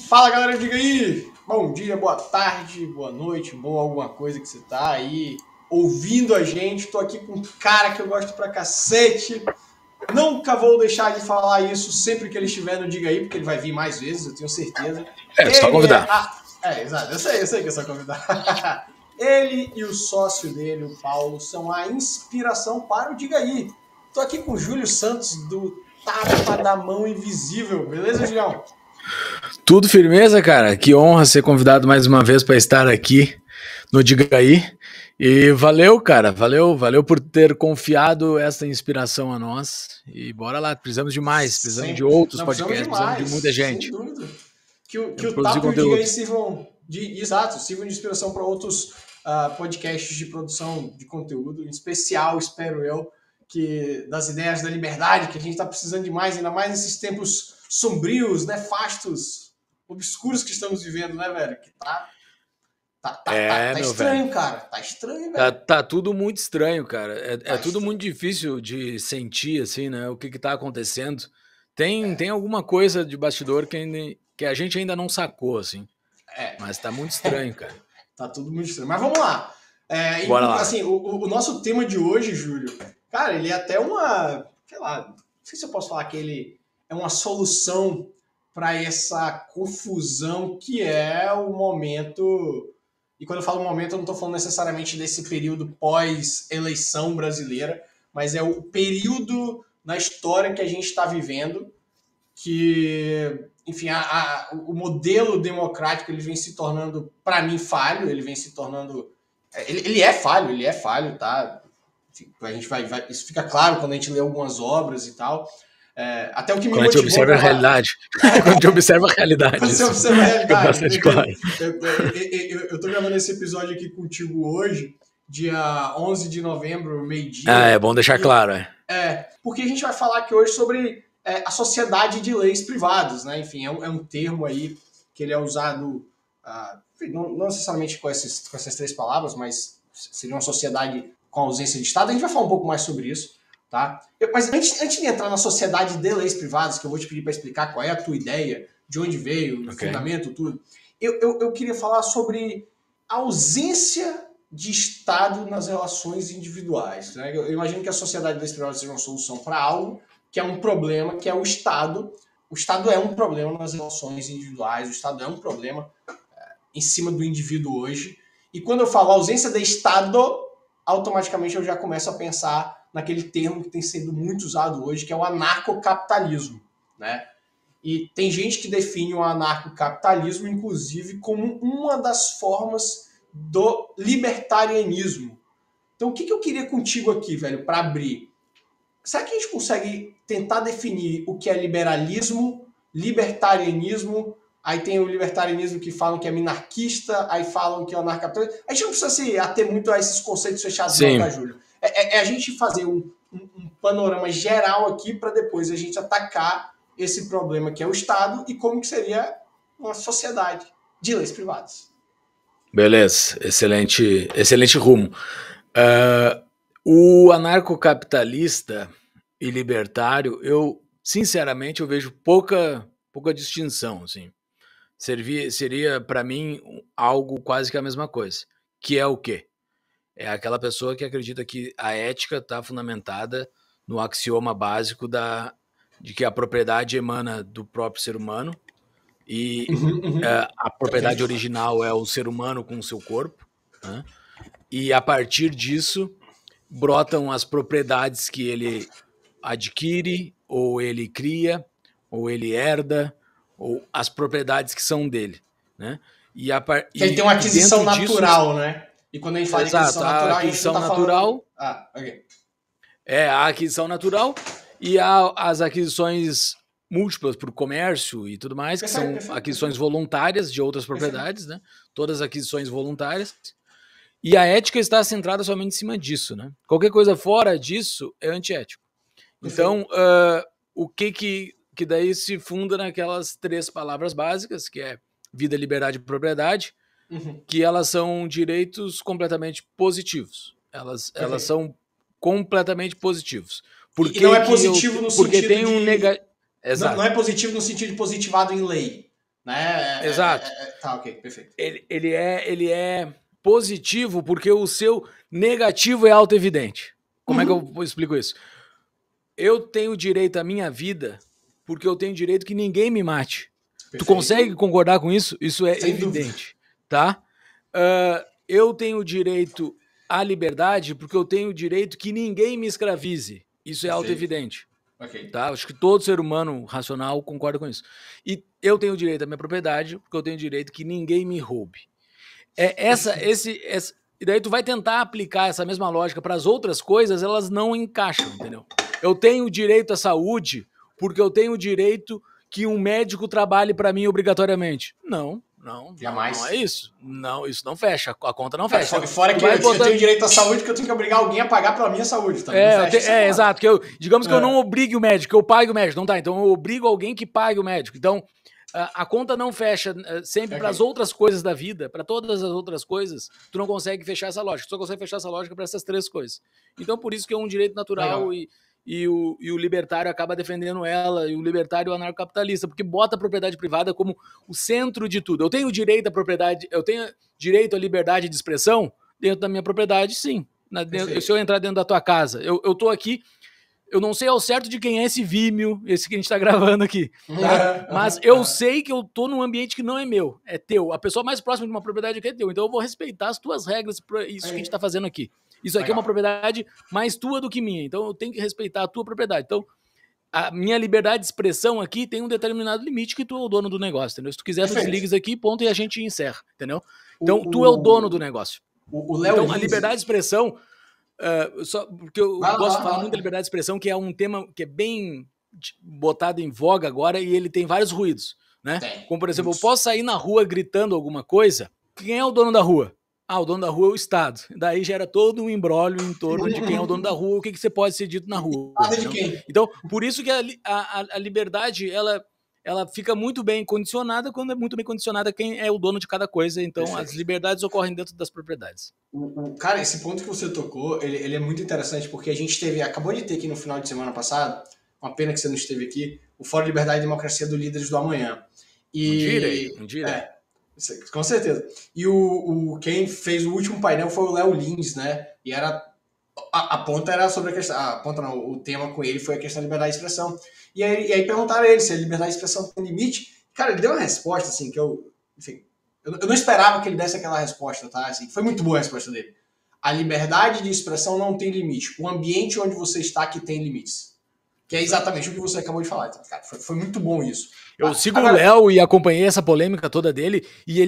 Fala galera, diga aí! Bom dia, boa tarde, boa noite, boa alguma coisa que você tá aí ouvindo a gente. Tô aqui com um cara que eu gosto pra cacete. Nunca vou deixar de falar isso sempre que ele estiver no Diga aí, porque ele vai vir mais vezes, eu tenho certeza. É, só Ele é convidar. exato, eu sei que é só convidar. Ele e o sócio dele, o Paulo, são a inspiração para o Diga aí. Tô aqui com o Júlio Santos, do Tapa da Mão Invisível. Beleza, Julião? Tudo firmeza, cara? Que honra ser convidado mais uma vez para estar aqui no Diga aí. E valeu, cara. Valeu por ter confiado essa inspiração a nós. E bora lá, precisamos de mais, precisamos de outros podcasts, precisamos de muita gente. Sem dúvida. Que o Tapa e o Diga aí sirvam de inspiração para outros podcasts de produção de conteúdo, em especial, espero eu, que das ideias da liberdade, que a gente está precisando de mais, ainda mais nesses tempos sombrios, nefastos, obscuros que estamos vivendo, né, velho? Que tá estranho, velho. Cara. Tá estranho, velho. Tá tudo muito estranho, cara. É tudo muito difícil de sentir, assim, né? O que tá acontecendo. Tem alguma coisa de bastidor que a gente ainda não sacou, assim. Mas tá muito estranho, cara. Tá tudo muito estranho. Mas vamos lá. Bora lá. Assim, o nosso tema de hoje, Júlio, cara, ele é até uma... Sei lá, não sei se eu posso falar que ele é uma solução para essa confusão que é o momento... E quando eu falo momento, eu não estou falando necessariamente desse período pós-eleição brasileira, mas é o período na história que a gente está vivendo, que, enfim, o modelo democrático ele vem se tornando, para mim, falho, ele vem se tornando... Ele é falho, tá? A gente isso fica claro quando a gente lê algumas obras e tal. Até o que me motivou... Quando a gente observa a realidade. Quando a gente observa a realidade. Quando você observa a realidade. Bastante claro. Eu tô gravando esse episódio aqui contigo hoje, dia 11 de novembro, meio-dia. É bom deixar claro. Porque a gente vai aqui aqui hoje sobre a sociedade de leis privadas, né? Enfim, é um termo aí que ele é usado, não necessariamente com essas três palavras, mas seria uma sociedade com ausência de Estado. A gente vai falar um pouco mais sobre isso. Tá? Mas antes de entrar na sociedade de leis privadas, que eu vou te pedir para explicar qual é a tua ideia, de onde veio, o fundamento, tudo, eu queria falar sobre a ausência de Estado nas relações individuais. Né? Eu imagino que a sociedade de leis privadas seja uma solução para algo que é um problema, que é o Estado. O Estado é um problema nas relações individuais, o Estado é um problema em cima do indivíduo hoje. E quando eu falo ausência de Estado, automaticamente eu já começo a pensar naquele termo que tem sido muito usado hoje, que é o anarcocapitalismo, né? E tem gente que define o anarcocapitalismo, inclusive, como uma das formas do libertarianismo. Então, o que eu queria contigo aqui, velho, para abrir? Será que a gente consegue tentar definir o que é liberalismo, libertarianismo? Aí tem o libertarianismo que falam que é minarquista, aí falam que é o anarcocapitalismo. A gente não precisa se ater muito a esses conceitos fechados, não, tá, Júlio? É a gente fazer um panorama geral aqui para depois a gente atacar esse problema que é o Estado e como que seria uma sociedade de leis privadas. Beleza, excelente rumo. O anarcocapitalista e libertário, sinceramente, eu vejo pouca distinção, assim. Seria para mim algo quase que a mesma coisa, que é o quê? É aquela pessoa que acredita que a ética está fundamentada no axioma básico de que a propriedade emana do próprio ser humano e a propriedade original é o ser humano com o seu corpo, né? E a partir disso brotam as propriedades que ele adquire, ou ele cria, ou ele herda, ou as propriedades que são dele, né? Ele tem uma aquisição natural, né? E quando a gente fala de aquisição natural, a aquisição natural. Ok. É a aquisição natural e as aquisições múltiplas por comércio e tudo mais, que são aquisições voluntárias de outras propriedades, né? Todas aquisições voluntárias. E a ética está centrada somente em cima disso, né? Qualquer coisa fora disso é antiético. Então, o que daí se funda naquelas três palavras básicas, que é vida, liberdade e propriedade, que elas são direitos completamente positivos. Elas são completamente positivos. E não é positivo no sentido tem um Não é positivo no sentido de positivado em lei. né? Exato. Tá, ok, perfeito. Ele é positivo porque o seu negativo é autoevidente. Como é que eu explico isso? Eu tenho direito à minha vida porque eu tenho direito que ninguém me mate. Tu Perfeito. consegue concordar com isso? Isso é Sem evidente, tá? Eu tenho direito à liberdade porque eu tenho direito que ninguém me escravize. Isso é Perfeito. autoevidente. Ok. Tá? Acho que todo ser humano racional concorda com isso. E eu tenho direito à minha propriedade porque eu tenho direito que ninguém me roube. E daí tu vai tentar aplicar essa mesma lógica para as outras coisas, elas não encaixam, entendeu? Eu tenho direito à saúde porque eu tenho direito que um médico trabalhe para mim obrigatoriamente. Não Jamais. é isso. Não, isso não fecha, a conta não fecha. Fora que eu tenho direito à saúde porque eu tenho que obrigar alguém a pagar pela minha saúde. Também exato. Digamos que eu não obrigue o médico, que eu pague o médico. Não tá, então eu obrigo alguém que pague o médico. Então, a conta não fecha sempre para as outras coisas da vida, para todas as outras coisas, tu não consegue fechar essa lógica. Tu só consegue fechar essa lógica para essas três coisas. Então, por isso que é um direito natural e o libertário acaba defendendo ela, e o libertário é o anarcocapitalista, porque bota a propriedade privada como o centro de tudo. Eu tenho direito à propriedade, eu tenho direito à liberdade de expressão dentro da minha propriedade, sim. Se eu entrar dentro da tua casa, eu tô aqui, eu não sei ao certo de quem é esse Vimeo, esse que a gente tá gravando aqui, tá? Mas eu sei que eu tô num ambiente que não é meu, é teu. A pessoa mais próxima de uma propriedade aqui é teu, então eu vou respeitar as tuas regras para isso que a gente tá fazendo aqui. Isso aqui é uma propriedade mais tua do que minha, então eu tenho que respeitar a tua propriedade. Então, a minha liberdade de expressão aqui tem um determinado limite que tu é o dono do negócio, entendeu? Se tu quiser, tu desliga isso aqui, ponto, e a gente encerra, entendeu? Então, tu é o dono do negócio. Então, a liberdade de expressão, só porque eu gosto de falar muito da liberdade de expressão, que é um tema que é bem botado em voga agora e ele tem vários ruídos, né? Como, por exemplo, eu posso sair na rua gritando alguma coisa, quem é o dono da rua? O dono da rua é o Estado. Daí gera todo um imbróglio em torno de quem é o dono da rua, o que você pode ser dito na rua. Então, por isso que a liberdade, ela fica muito bem condicionada quando é muito bem condicionada quem é o dono de cada coisa. Então, perfeito, as liberdades ocorrem dentro das propriedades. Cara, esse ponto que você tocou, ele é muito interessante, porque a gente acabou de ter aqui no final de semana passado, uma pena que você não esteve aqui, o Fórum Liberdade e Democracia do Líderes do Amanhã. Um dia. Com certeza. E quem fez o último painel foi o Léo Lins, né? E a ponta era sobre a questão. O tema com ele foi a questão da liberdade de expressão. E aí perguntaram a ele se a liberdade de expressão tem limite. Cara, ele deu uma resposta, assim, que eu não esperava que ele desse aquela resposta, tá? Assim, foi muito boa a resposta dele. A liberdade de expressão não tem limite. O ambiente onde você está que tem limites. Que é exatamente o que você acabou de falar. Então, cara, foi muito bom isso. Eu sigo o Léo e acompanhei essa polêmica toda dele, e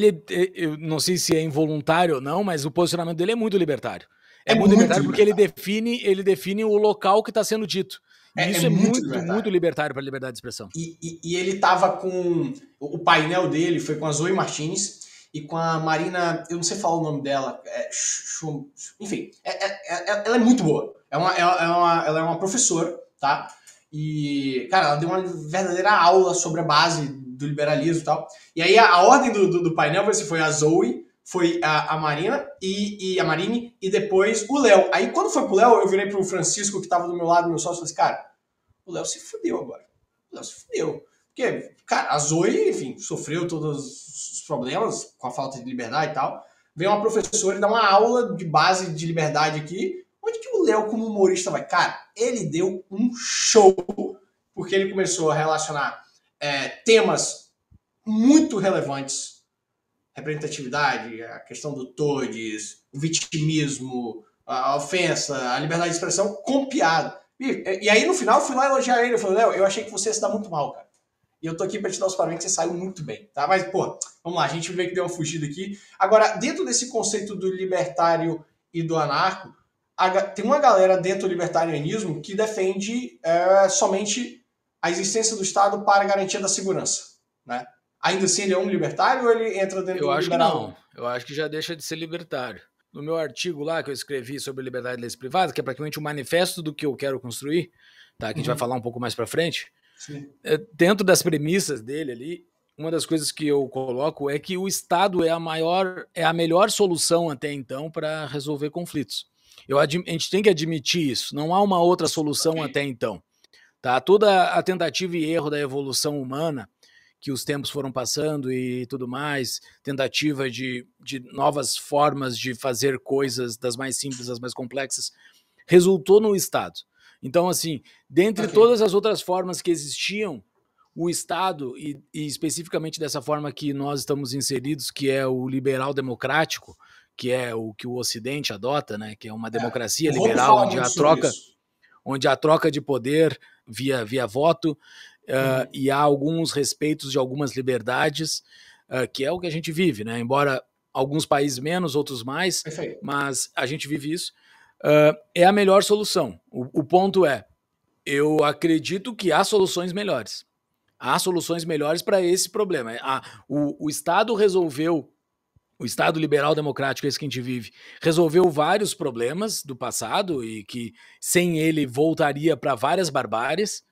eu não sei se é involuntário ou não, mas o posicionamento dele é muito libertário. É muito libertário porque ele define o local que está sendo dito. E isso é muito libertário para a liberdade de expressão. E ele estava com... O painel dele foi com a Zoe Martins e com a Marina... Eu não sei falar o nome dela. Enfim, ela é muito boa. Ela é uma professora, tá? E, cara, ela deu uma verdadeira aula sobre a base do liberalismo e tal. E aí a ordem do painel foi a Zoe, foi a Marina e a Marine, e depois o Léo. Aí quando foi pro Léo, eu virei pro Francisco, que tava do meu lado, meu sócio, e falei assim, cara, o Léo se fudeu agora. O Léo se fudeu. Porque, cara, a Zoe, enfim, sofreu todos os problemas com a falta de liberdade e tal. Vem uma professora e dá uma aula de base de liberdade aqui. Onde que o Léo, como humorista, vai? Cara, ele deu um show, porque ele começou a relacionar temas muito relevantes. Representatividade, a questão do todes, o vitimismo, a ofensa, a liberdade de expressão, com piada. E aí, no final, eu fui lá elogiar ele. Eu falei, Léo, eu achei que você ia se dar muito mal, cara. E eu tô aqui pra te dar os parabéns, que você saiu muito bem, tá? Mas, pô, vamos lá, a gente vê que deu uma fugida aqui. Agora, dentro desse conceito do libertário e do anarco, tem uma galera dentro do libertarianismo que defende somente a existência do Estado para a garantia da segurança, né? Ainda assim ele é um libertário ou ele entra dentro do liberal? Eu acho que não. Eu acho que já deixa de ser libertário. No meu artigo lá que eu escrevi sobre liberdade e leis privadas, que é praticamente um manifesto do que eu quero construir, tá? Que a gente vai falar um pouco mais para frente. Sim. Dentro das premissas dele ali, uma das coisas que eu coloco é que o Estado é a melhor solução até então para resolver conflitos. A gente tem que admitir isso. Não há uma outra solução até então. Tá? Toda a tentativa e erro da evolução humana, que os tempos foram passando e tudo mais, tentativa de novas formas de fazer coisas, das mais simples às mais complexas, resultou no Estado. Então, assim, dentre todas as outras formas que existiam, o Estado, e especificamente dessa forma que nós estamos inseridos, que é o liberal democrático, que é o que o Ocidente adota, né? Que é uma democracia liberal onde a troca de poder via voto, e há alguns respeitos de algumas liberdades, que é o que a gente vive, né? Embora alguns países menos, outros mais, mas a gente vive isso. É a melhor solução. O ponto é, eu acredito que há soluções melhores. Há soluções melhores para esse problema. O Estado resolveu, o Estado liberal democrático, esse que a gente vive, resolveu vários problemas do passado e que sem ele voltaria para várias barbáries.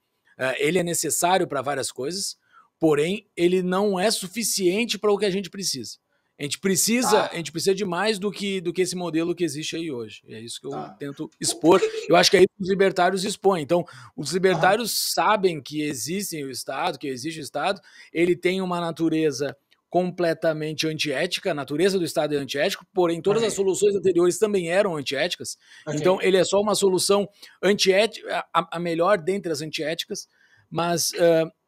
Ele é necessário para várias coisas, porém ele não é suficiente para o que a gente precisa. A gente precisa de mais do que esse modelo que existe aí hoje. É isso que eu tento expor. Eu acho que aí os libertários expõem. Então, os libertários sabem que existe o Estado, ele tem uma natureza completamente antiética, a natureza do Estado é antiético, porém todas as soluções anteriores também eram antiéticas. Então, ele é só uma solução antiética, a melhor dentre as antiéticas, mas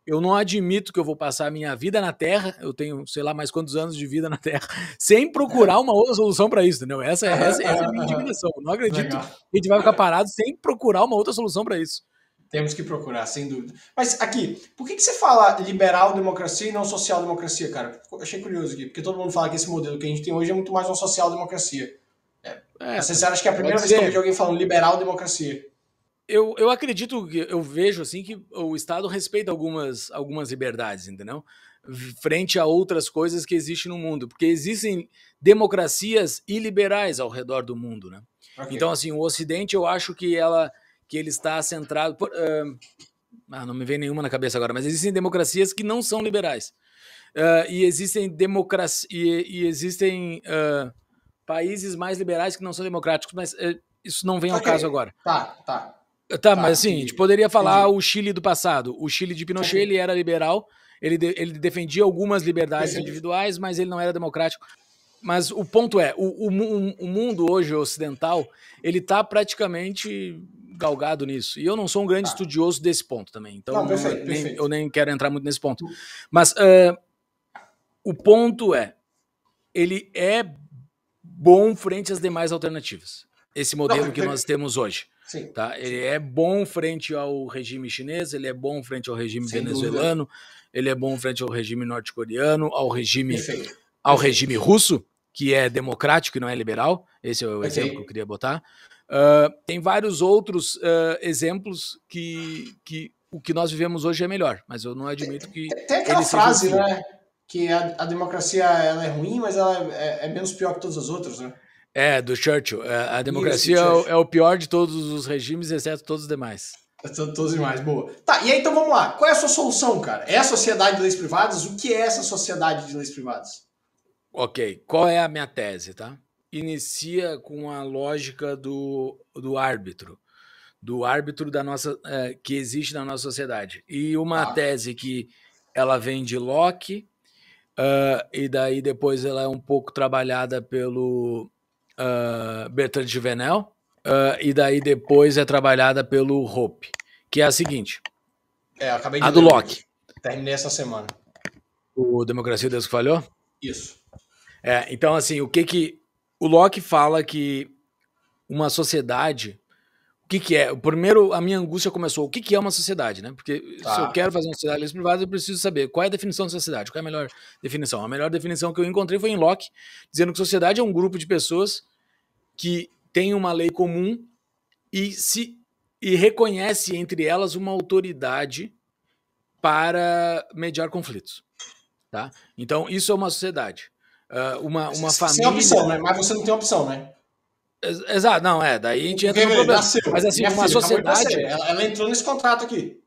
eu não admito que eu vou passar a minha vida na Terra, eu tenho, sei lá, mais quantos anos de vida na Terra, sem procurar uma outra solução para isso, entendeu? Essa é a minha indignação. Eu não acredito que a gente vai ficar parado sem procurar uma outra solução para isso. Temos que procurar, sem dúvida. Mas aqui, por que você fala liberal democracia e não social democracia, cara? Eu achei curioso aqui, porque todo mundo fala que esse modelo que a gente tem hoje é muito mais uma social democracia. Você acha que é a primeira vez que eu vejo alguém falando liberal democracia? Eu acredito, eu vejo assim que o Estado respeita algumas liberdades, entendeu? Frente a outras coisas que existem no mundo, porque existem democracias iliberais ao redor do mundo, né? Então, assim, o Ocidente, eu acho que ele está centrado... não me vem nenhuma na cabeça agora, mas existem democracias que não são liberais. E existem países mais liberais que não são democráticos, mas isso não vem ao caso agora. Tá, mas assim, a gente poderia falar o Chile do passado. O Chile de Pinochet, ele era liberal, ele defendia algumas liberdades individuais, mas ele não era democrático. Mas o ponto é, o mundo hoje ocidental, ele está praticamente galgado nisso. E eu não sou um grande estudioso desse ponto também. Então, eu nem quero entrar muito nesse ponto. Mas o ponto é, ele é bom frente às demais alternativas. Esse modelo que nós temos hoje. Tá? Ele é bom frente ao regime chinês, ele é bom frente ao regime venezuelano, ele é bom frente ao regime norte-coreano, ao regime russo, que é democrático e não é liberal. Esse é o exemplo que eu queria botar. Tem vários outros exemplos que o que nós vivemos hoje é melhor, mas eu não admito que... Tem aquela frase, né? Que a democracia ela é ruim, mas ela é menos pior que todas as outras, né? Do Churchill. A democracia é o pior de todos os regimes, exceto todos os demais. Todos os demais, boa. Tá, e aí então vamos lá. Qual é a sua solução, cara? É a sociedade de leis privadas? O que é essa sociedade de leis privadas? Ok, qual é a minha tese, tá? Inicia com a lógica do árbitro. Do árbitro da nossa, que existe na nossa sociedade. E uma tese que ela vem de Locke, e daí depois ela é um pouco trabalhada pelo... Bertrand de Venel, e daí depois é trabalhada pelo Hoppe, que é a seguinte, acabei de a do Locke. Terminei essa semana. O Democracia Deus que Falhou? Isso. Então, assim, o que o Locke fala que uma sociedade, o que é? Primeiro, a minha angústia começou, o que é uma sociedade, né? Porque se eu quero fazer uma sociedade de leis privadas, eu preciso saber qual é a definição de sociedade, qual é a melhor definição. A melhor definição que eu encontrei foi em Locke, dizendo que sociedade é um grupo de pessoas que tem uma lei comum e reconhece entre elas uma autoridade para mediar conflitos. Tá? Então, isso é uma sociedade. Uma família... Sem opção, né? Mas você não tem opção, né? Exato, não, daí a gente entra no problema. Mas assim, uma sociedade... Ela entrou nesse contrato aqui.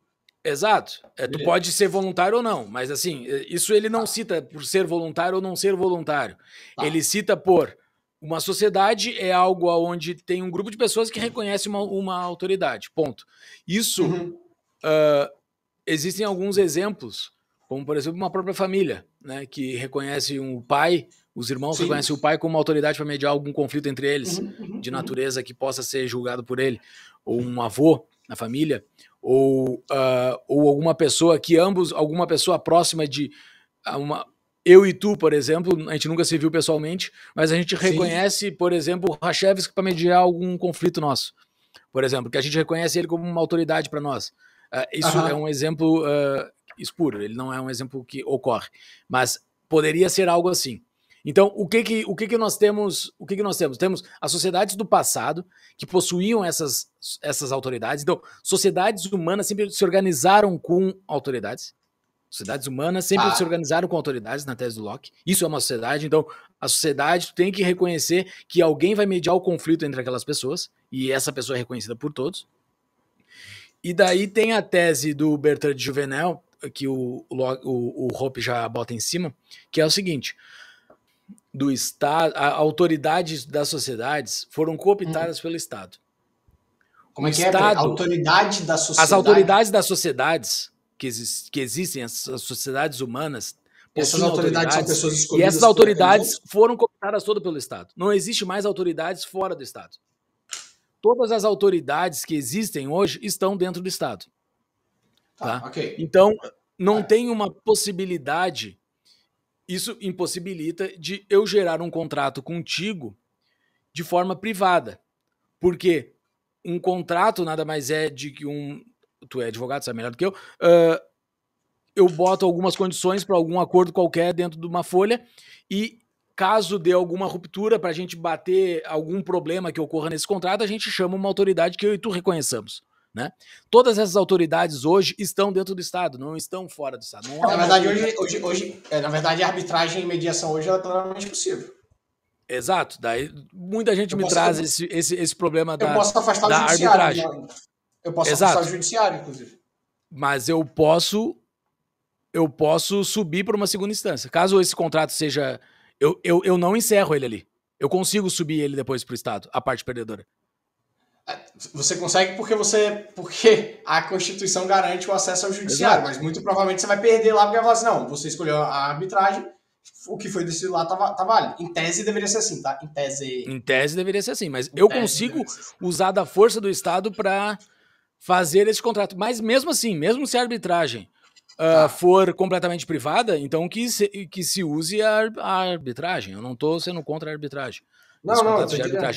Exato. Tu pode ser voluntário ou não, mas assim, isso ele não cita por ser voluntário ou não ser voluntário. Ele cita por... Uma sociedade é algo onde tem um grupo de pessoas que reconhece uma autoridade, ponto. Isso, existem alguns exemplos como, por exemplo, uma própria família, né, que reconhece um pai, os irmãos Sim. reconhecem o pai como uma autoridade para mediar algum conflito entre eles, Uhum. de natureza que possa ser julgado por ele, ou um avô na família, ou alguma pessoa que alguma pessoa próxima de eu e tu, por exemplo, a gente nunca se viu pessoalmente, mas a gente reconhece, por exemplo, o Rachevski para mediar algum conflito nosso, por exemplo, que a gente reconhece ele como uma autoridade para nós. Isso é um exemplo espuro, ele não é um exemplo que ocorre, mas poderia ser algo assim. Então, o que nós temos? O que nós temos? Temos as sociedades do passado que possuíam essas autoridades. Então, sociedades humanas sempre se organizaram com autoridades. Sociedades humanas sempre se organizaram com autoridades, na tese do Locke. Isso é uma sociedade, então a sociedade tem que reconhecer que alguém vai mediar o conflito entre aquelas pessoas, e essa pessoa é reconhecida por todos. E daí tem a tese do Bertrand de Juvenel, que o Hoppe já bota em cima, que é o seguinte: do Estado, autoridades das sociedades foram cooptadas pelo Estado. Como é que é? Autoridade da sociedade? As autoridades das sociedades que existem, as sociedades humanas, essas autoridades são pessoas escolhidas. E essas autoridades foram cooptadas todas pelo Estado. Não existe mais autoridades fora do Estado. Todas as autoridades que existem hoje estão dentro do Estado. Tá? Okay. Então, não tem uma possibilidade, isso impossibilita de eu gerar um contrato contigo de forma privada. Porque um contrato nada mais é de que tu é advogado, sabe melhor do que eu boto algumas condições para algum acordo qualquer dentro de uma folha e caso dê alguma ruptura para a gente bater algum problema que ocorra nesse contrato, a gente chama uma autoridade que eu e tu reconheçamos. Né? Todas essas autoridades hoje estão dentro do Estado, não estão fora do Estado. Na verdade, hoje, na verdade, a arbitragem e mediação hoje é totalmente possível. Exato. Daí muita gente me traz esse problema da arbitragem. Eu posso afastar o judiciário, inclusive. Mas eu posso subir para uma segunda instância. Caso esse contrato seja... Eu não encerro ele ali. Eu consigo subir ele depois para o Estado, a parte perdedora. Você consegue porque a Constituição garante o acesso ao judiciário, mas muito provavelmente você vai perder lá porque vai falar assim, não, você escolheu a arbitragem, o que foi decidido lá tá válido. Em tese deveria ser assim, tá? Em tese deveria ser assim, mas eu consigo usar da força do Estado para fazer esse contrato. Mas mesmo assim, mesmo se a arbitragem for completamente privada, então que se use a arbitragem. Eu não estou sendo contra a arbitragem.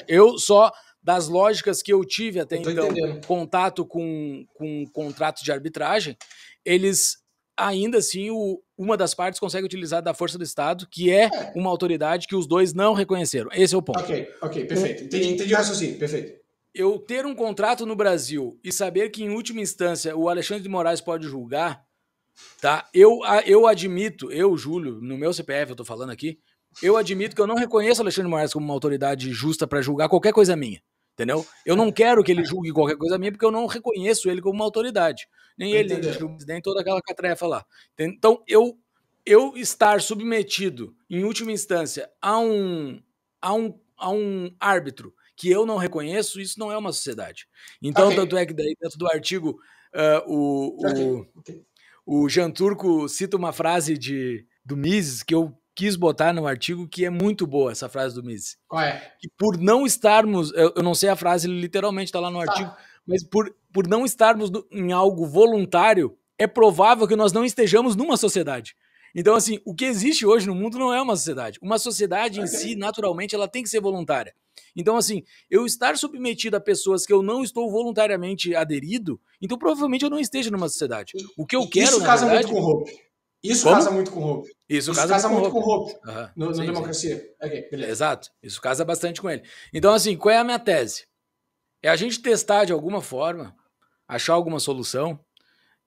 Eu só, das lógicas que eu tive até então, contato com contratos de arbitragem, eles ainda assim, uma das partes consegue utilizar da força do Estado, que é uma autoridade que os dois não reconheceram. Esse é o ponto. Ok, perfeito. Entendi o raciocínio, perfeito. Eu ter um contrato no Brasil e saber que, em última instância, o Alexandre de Moraes pode julgar, tá? Eu admito, Júlio, no meu CPF eu tô falando aqui, eu admito que eu não reconheço o Alexandre de Moraes como uma autoridade justa para julgar qualquer coisa minha. Entendeu? Eu não quero que ele julgue qualquer coisa minha, porque eu não reconheço ele como uma autoridade. Nem ele, nem toda aquela catrefa lá. Então, eu estar submetido, em última instância, a um árbitro que eu não reconheço, isso não é uma sociedade. Então, tanto é que daí, dentro do artigo, o Jean Turco cita uma frase do Mises, que eu quis botar no artigo, que é muito boa essa frase do Mises. Qual é? Que por não estarmos, eu não sei a frase literalmente, está lá no artigo, mas por não estarmos em algo voluntário, é provável que nós não estejamos numa sociedade. Então, assim, o que existe hoje no mundo não é uma sociedade. Uma sociedade em si, naturalmente, ela tem que ser voluntária. Então, assim, eu estar submetido a pessoas que eu não estou voluntariamente aderido, então provavelmente eu não esteja numa sociedade. O que eu quero, na verdade... Muito com o Hoppe. Isso casa muito com o Hoppe. Isso casa muito com o Hoppe. No Democracia. Okay, beleza. Exato. Isso casa bastante com ele. Então, assim, qual é a minha tese? É a gente testar de alguma forma, achar alguma solução,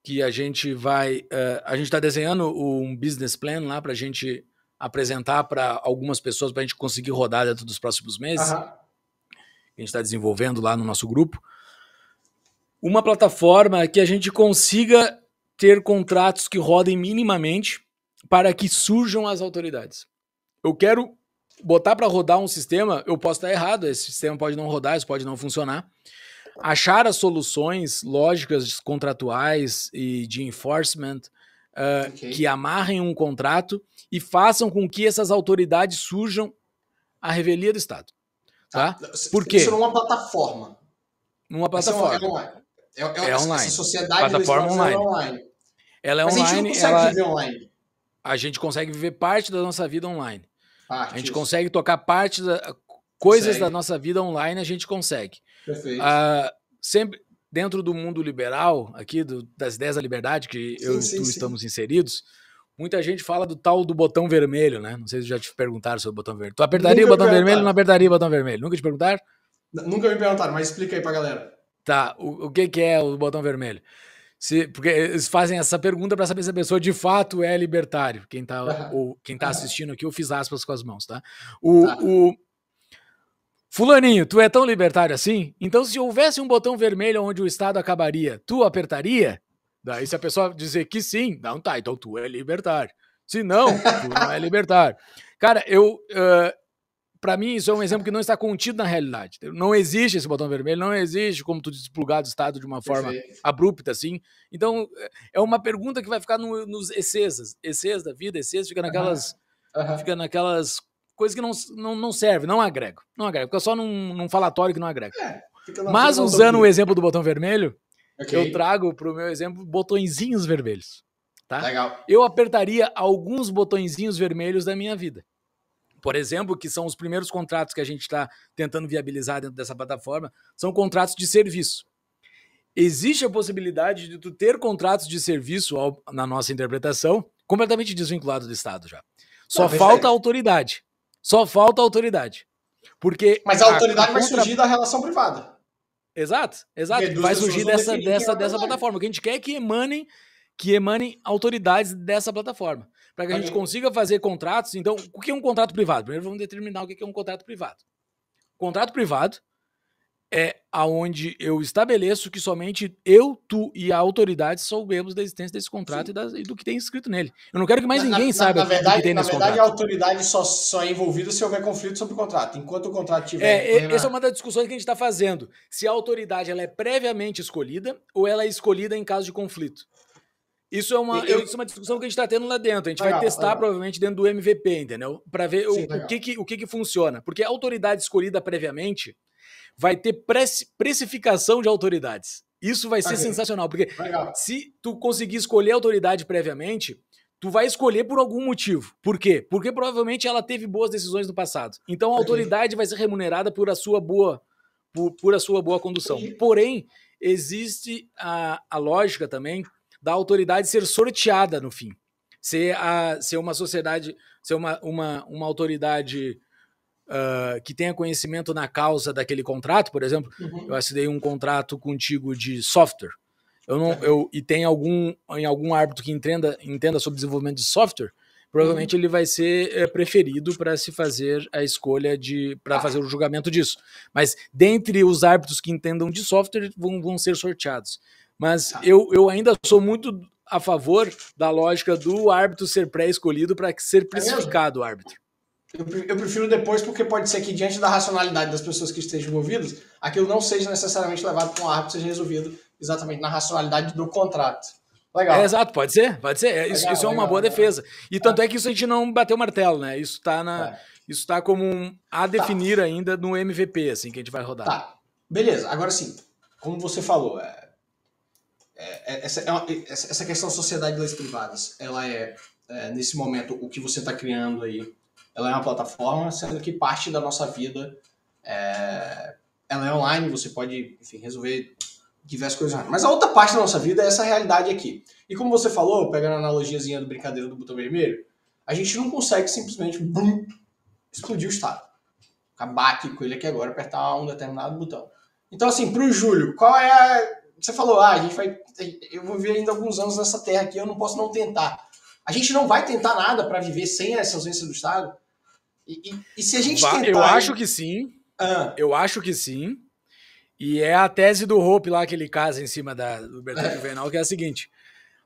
que a gente vai... a gente está desenhando um business plan lá para a gente apresentar para algumas pessoas, para a gente conseguir rodar dentro dos próximos meses. A gente está desenvolvendo lá no nosso grupo. Uma plataforma que a gente consiga ter contratos que rodem minimamente para que surjam as autoridades. Eu quero botar para rodar um sistema, eu posso estar errado, esse sistema pode não rodar, isso pode não funcionar. Achar as soluções lógicas, contratuais e de enforcement que amarrem um contrato e façam com que essas autoridades surjam à revelia do Estado. Tá? Por quê? Isso numa plataforma. Numa plataforma. É online. Essa sociedade plataforma online. Online. Ela é Mas online. A gente não consegue viver online. A gente consegue viver parte da nossa vida online. A gente isso. consegue tocar parte coisas da nossa vida online, a gente consegue. Perfeito. Sempre dentro do mundo liberal, aqui das ideias da liberdade, que eu e tu estamos inseridos, muita gente fala do tal do botão vermelho, né? Não sei se já te perguntaram sobre o botão vermelho. Tu apertaria o botão vermelho ou não apertaria o botão vermelho? Nunca te perguntaram? Nunca me perguntaram, mas explica aí pra galera. Tá, o que é o botão vermelho? Porque eles fazem essa pergunta para saber se a pessoa de fato é libertário. Quem tá assistindo aqui, eu fiz aspas com as mãos, tá? Fulaninho, tu é tão libertário assim? Então, se houvesse um botão vermelho onde o Estado acabaria, tu apertaria? Daí, se a pessoa dizer que sim, não, tá, então tu é libertário. Se não, tu não é libertário. Cara, para mim, isso é um exemplo que não está contido na realidade. Não existe esse botão vermelho, não existe como tu desplugar do Estado de uma forma abrupta, assim. Então, é uma pergunta que vai ficar nos essês da vida. Essês fica naquelas coisas que não servem, não agregam. Não agregam, fica só num falatório que não agrega. Mas, usando o exemplo do botão vermelho, eu trago para o meu exemplo botõezinhos vermelhos. Tá? Legal. Eu apertaria alguns botõezinhos vermelhos da minha vida. Por exemplo, que são os primeiros contratos que a gente está tentando viabilizar dentro dessa plataforma, são contratos de serviço. Existe a possibilidade de tu ter contratos de serviço, na nossa interpretação, completamente desvinculados do Estado já. Só falta autoridade. Mas a autoridade vai surgir da relação privada. Exato. Vai surgir dessa plataforma. O que a gente quer é que emanem autoridades dessa plataforma. Para que a gente consiga fazer contratos. Então, o que é um contrato privado? Primeiro vamos determinar o que é um contrato privado. Contrato privado é aonde eu estabeleço que somente eu, tu e a autoridade soubemos da existência desse contrato e do que tem escrito nele. Eu não quero que mais ninguém saiba do que tem nesse contrato. Na verdade, a autoridade só é envolvida se houver conflito sobre o contrato. Enquanto o contrato tiver... Essa é uma das discussões que a gente está fazendo. Se a autoridade ela é previamente escolhida ou ela é escolhida em caso de conflito. Isso é uma discussão que a gente está tendo lá dentro. A gente vai testar provavelmente dentro do MVP, entendeu? Para ver o que funciona. Porque a autoridade escolhida previamente vai ter precificação de autoridades. Isso vai ser sensacional. Porque se tu conseguir escolher a autoridade previamente, tu vai escolher por algum motivo. Por quê? Porque provavelmente ela teve boas decisões no passado. Então a autoridade vai ser remunerada por a sua boa condução. Porém, existe a lógica também da autoridade ser sorteada no fim. Ser uma sociedade, ser uma autoridade que tenha conhecimento na causa daquele contrato, por exemplo. Eu assinei um contrato contigo de software. E tem algum árbitro que entenda sobre desenvolvimento de software, provavelmente ele vai ser preferido para se fazer a escolha para fazer o julgamento disso. Mas dentre os árbitros que entendam de software, vão ser sorteados. Mas eu ainda sou muito a favor da lógica do árbitro ser pré-escolhido para ser precificado o árbitro. Eu prefiro depois porque pode ser que, diante da racionalidade das pessoas que estejam envolvidas, aquilo não seja necessariamente levado para um árbitro, seja resolvido exatamente na racionalidade do contrato. Legal. Exato, pode ser. Isso é uma boa defesa. E tanto é que isso a gente não bateu o martelo, né? Isso está como a definir ainda no MVP, assim, que a gente vai rodar. Tá, beleza. Agora sim, como você falou, essa questão sociedade de leis privadas, ela nesse momento, o que você está criando aí, ela é uma plataforma, sendo que parte da nossa vida ela é online, você pode, enfim, resolver diversas coisas. Mas a outra parte da nossa vida é essa realidade aqui. E como você falou, pegando a analogiazinha do brincadeira do botão vermelho, a gente não consegue simplesmente explodir o Estado. Acabar aqui com ele aqui agora, apertar um determinado botão. Então, assim, pro Júlio, qual é Você falou, eu vou viver ainda alguns anos nessa terra aqui, eu não posso não tentar. A gente não vai tentar nada para viver sem essa ausência do Estado? E se a gente tentar... Eu acho que sim. Eu acho que sim. E é a tese do Hope lá que ele casa em cima do Bertrand Juvenal, que é a seguinte: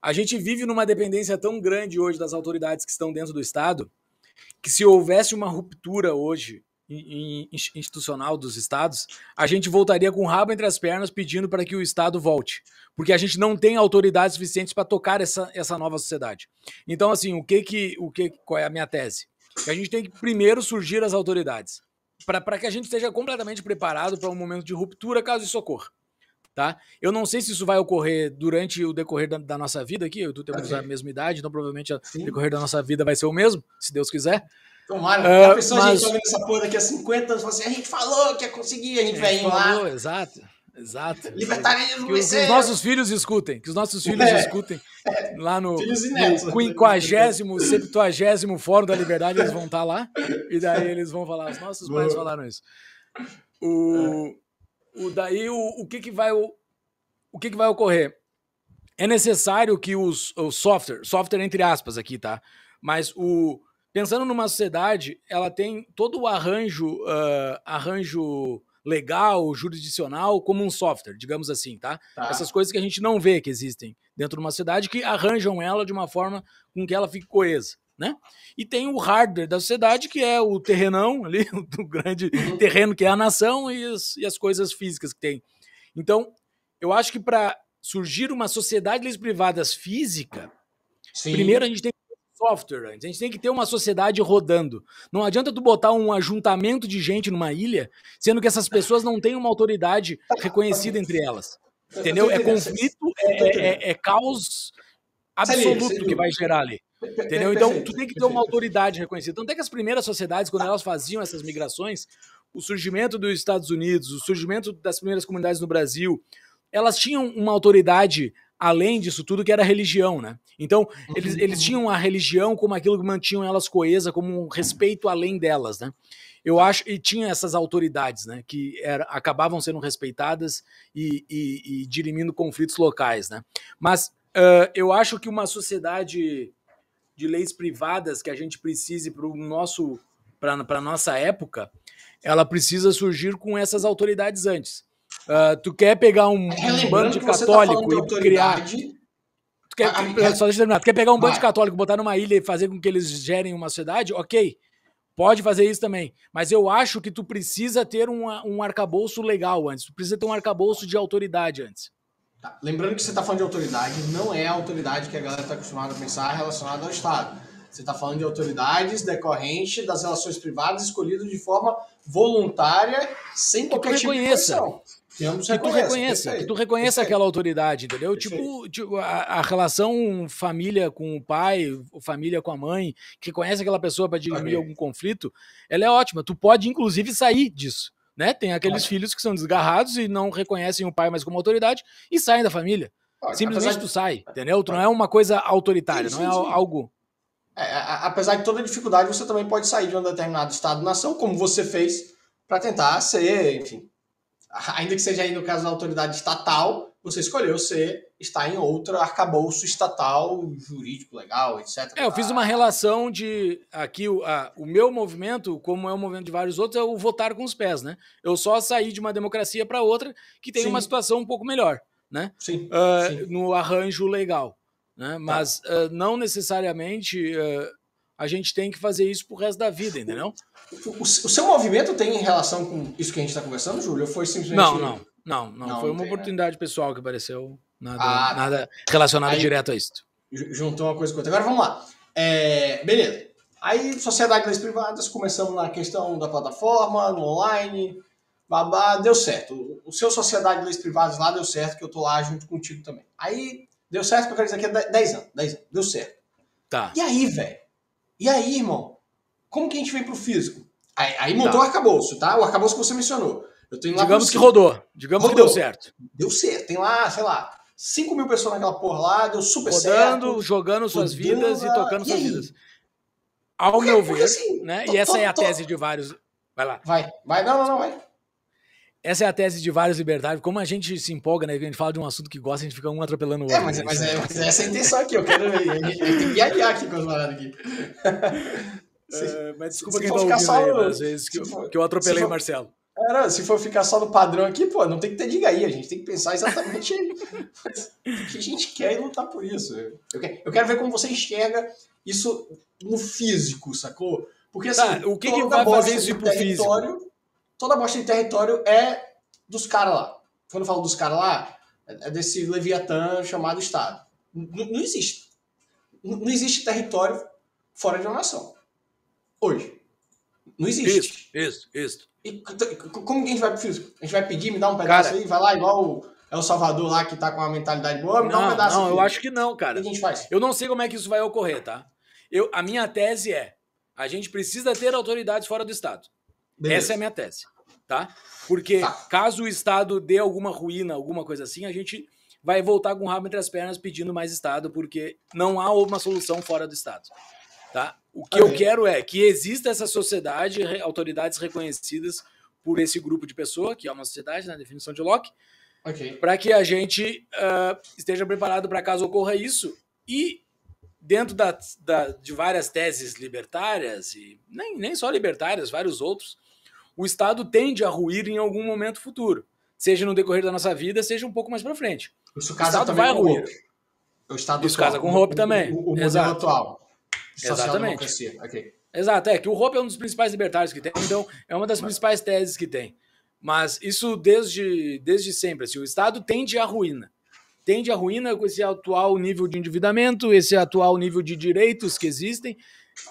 a gente vive numa dependência tão grande hoje das autoridades que estão dentro do Estado, que se houvesse uma ruptura hoje institucional dos estados, a gente voltaria com o rabo entre as pernas pedindo para que o Estado volte. Porque a gente não tem autoridades suficientes para tocar essa nova sociedade. Então, assim, qual é a minha tese? Que a gente tem que primeiro surgir as autoridades, para que a gente esteja completamente preparado para um momento de ruptura caso isso ocorra. Tá? Eu não sei se isso vai ocorrer durante o decorrer da nossa vida aqui, eu e tu temos a mesma idade, então provavelmente o decorrer da nossa vida vai ser o mesmo, se Deus quiser. Tomara. A pessoa, a gente tá vendo essa porra daqui a 50 anos, fala assim, a gente falou que ia conseguir, a gente vai indo lá. Exato. Libertarismo que os nossos filhos escutem, lá no 50º, 70º Fórum da Liberdade, eles vão estar lá, e daí eles vão falar, os nossos pais falaram isso. Daí o que vai ocorrer? É necessário que o software entre aspas aqui, tá? Mas pensando numa sociedade, ela tem todo o arranjo legal, jurisdicional, como um software, digamos assim, tá? Essas coisas que a gente não vê que existem dentro de uma sociedade, que arranjam ela de uma forma com que ela fique coesa, né? E tem o hardware da sociedade, que é o terrenão ali, o grande terreno que é a nação e as coisas físicas que tem. Então, eu acho que para surgir uma sociedade de leis privadas física, primeiro a gente tem que ter software antes, a gente tem que ter uma sociedade rodando. Não adianta tu botar um ajuntamento de gente numa ilha, sendo que essas pessoas não têm uma autoridade reconhecida entre elas. Entendeu? É conflito, é caos absoluto que vai gerar ali. Entendeu? Então, tu tem que ter uma autoridade reconhecida. Tanto é que as primeiras sociedades, quando elas faziam essas migrações, o surgimento dos Estados Unidos, o surgimento das primeiras comunidades no Brasil, elas tinham uma autoridade além disso tudo, que era a religião, né? Então, eles tinham a religião como aquilo que mantinham elas coesas, como um respeito além delas, né? Eu acho, e tinha essas autoridades, né, que acabavam sendo respeitadas e dirimindo conflitos locais, né? Mas eu acho que uma sociedade de leis privadas que a gente precise para a nossa época, ela precisa surgir com essas autoridades antes. Tu quer pegar um bando de católico e criar... Só deixa eu terminar. Tu quer pegar um bando de católico, botar numa ilha e fazer com que eles gerem uma sociedade? Ok, pode fazer isso também. Mas eu acho que tu precisa ter um arcabouço legal antes. Tu precisa ter um arcabouço de autoridade antes. Tá. Lembrando que você está falando de autoridade, não é a autoridade que a galera está acostumada a pensar relacionada ao Estado. Você está falando de autoridades decorrentes das relações privadas escolhidas de forma voluntária, sem qualquer tipo de pressão. Que tu reconheça aquela autoridade, entendeu? Tipo a relação família com o pai, família com a mãe, que conhece aquela pessoa para dirimir algum conflito, ela é ótima. Tu pode, inclusive, sair disso. Né? Tem aqueles filhos que são desgarrados e não reconhecem o pai mais como autoridade e saem da família. Simplesmente tu sai, entendeu? Tu não é uma coisa autoritária, não é algo... apesar de toda dificuldade, você também pode sair de um determinado estado-nação, como você fez, para tentar ser, enfim... Ainda que seja aí no caso da autoridade estatal, você escolheu estar em outro arcabouço estatal, jurídico, legal, etc. Eu fiz uma relação de... Aqui, o meu movimento, como é o movimento de vários outros, é o votar com os pés, né? Eu só saí de uma democracia para outra que tem uma situação um pouco melhor, né? No arranjo legal. Né? Mas não necessariamente a gente tem que fazer isso pro resto da vida, entendeu? O seu movimento tem relação com isso que a gente está conversando, Júlio? Ou foi simplesmente... Não, foi uma oportunidade pessoal que apareceu. Nada relacionado direto a isso. Juntou uma coisa com outra. Agora vamos lá. Beleza. Aí, sociedade de leis privadas, começamos na questão da plataforma, no online, babá, deu certo. O seu sociedade de leis privadas lá deu certo, que eu tô lá junto contigo também. Aí, deu certo, que eu quero dizer que é 10 anos, deu certo. Tá. E aí, velho? E aí, irmão? Como que a gente vem pro físico? Aí montou o arcabouço, tá? O arcabouço que você mencionou. Eu tô indo lá digamos que rodou. Digamos que deu certo. Deu certo. Tem lá, sei lá, 5 mil pessoas naquela porra lá, deu super certo. Jogando suas vidas e tocando suas vidas. Ao meu ver, assim, né? E essa é a tese de vários... Vai lá. Vai. Não, vai. Essa é a tese de vários libertários. Como a gente se empolga, né? A gente fala de um assunto que gosta, a gente fica um atropelando o outro. Mas essa é a intenção aqui. Eu quero ver. A gente tem que viajar aqui com as paradas aqui. Mas desculpa quem tá ouvindo aí, às vezes que eu atropelei o Marcelo. Se for ficar só no padrão aqui, pô, não tem que ter diga aí. A gente tem que pensar exatamente o que a gente quer e lutar por isso. Eu quero ver como você enxerga isso no físico, sacou? Porque assim, o que vai fazer isso ir pro físico? Toda bosta de território é dos caras lá. Quando eu falo dos caras lá, é desse Leviatã chamado Estado. Não existe. Não existe território fora de uma nação. Hoje. Não existe. Isso. E como que a gente vai pro físico? A gente vai pedir, me dá um pedaço aí? Vai lá igual o Salvador lá que tá com uma mentalidade boa, me dá um pedaço. Não, eu acho que não, cara. O que a gente faz? Eu não sei como é que isso vai ocorrer, tá? A minha tese é, a gente precisa ter autoridades fora do Estado. Beleza. Essa é a minha tese, tá? Porque caso o Estado dê alguma ruína, alguma coisa assim, a gente vai voltar com o rabo entre as pernas pedindo mais Estado, porque não há uma solução fora do Estado, tá? O que eu quero é que exista essa sociedade, autoridades reconhecidas por esse grupo de pessoas, que é uma sociedade, na definição de Locke, para que a gente esteja preparado para caso ocorra isso. E dentro de várias teses libertárias, e nem só libertárias, vários outros, o Estado tende a ruir em algum momento futuro, seja no decorrer da nossa vida, seja um pouco mais para frente. Isso casa também vai ruir. O Estado isso casa com o Hoppe também. O modelo atual. Exatamente. Exato, que o Hoppe é um dos principais libertários que tem, então é uma das principais teses que tem. Mas isso desde sempre. Assim, o Estado tende à ruína. Tende à ruína com esse atual nível de endividamento, esse atual nível de direitos que existem.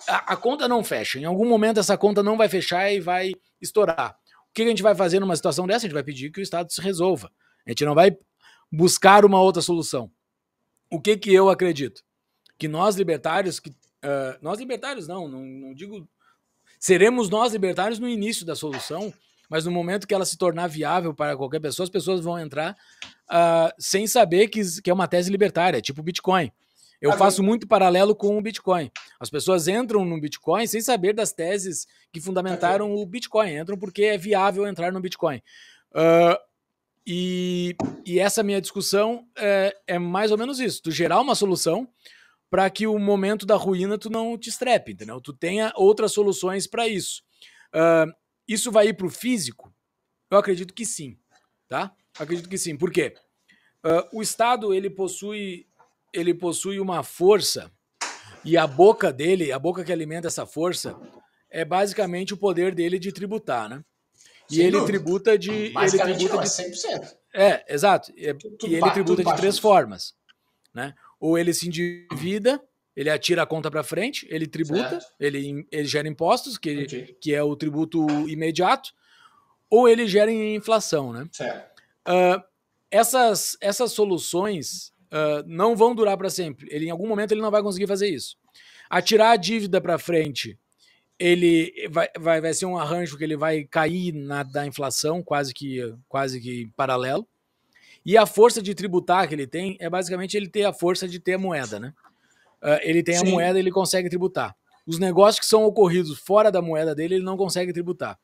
A conta não fecha. Em algum momento essa conta não vai fechar e vai estourar. O que a gente vai fazer numa situação dessa? A gente vai pedir que o Estado se resolva. A gente não vai buscar uma outra solução. O que eu acredito? Que nós libertários... nós libertários não digo... Seremos nós libertários no início da solução, mas no momento que ela se tornar viável para qualquer pessoa, as pessoas vão entrar sem saber que é uma tese libertária, tipo o Bitcoin. Eu faço muito paralelo com o Bitcoin. As pessoas entram no Bitcoin sem saber das teses que fundamentaram o Bitcoin. Entram porque é viável entrar no Bitcoin. E essa minha discussão é mais ou menos isso. Tu gerar uma solução para que o momento da ruína tu não te estrepe, entendeu? Tu tenha outras soluções para isso. Isso vai ir para o físico? Eu acredito que sim, tá? Acredito que sim. Por quê? O Estado ele possui uma força e a boca dele, a boca que alimenta essa força, é basicamente o poder dele de tributar, né? E ele tributa de... Basicamente ele tributa de 100%. Exato. E ele tributa de três formas, né? Ou ele se endivida, ele atira a conta para frente, ele tributa, ele gera impostos, que é o tributo imediato, ou ele gera inflação, né? Certo. Essas soluções não vão durar para sempre. Em algum momento ele não vai conseguir fazer isso. Atirar a dívida para frente, ele vai ser um arranjo que ele vai cair da inflação, quase que paralelo. E a força de tributar que ele tem é basicamente ele ter a força de ter a moeda, né? Ele tem a moeda e ele consegue tributar. Os negócios que são ocorridos fora da moeda dele, ele não consegue tributar.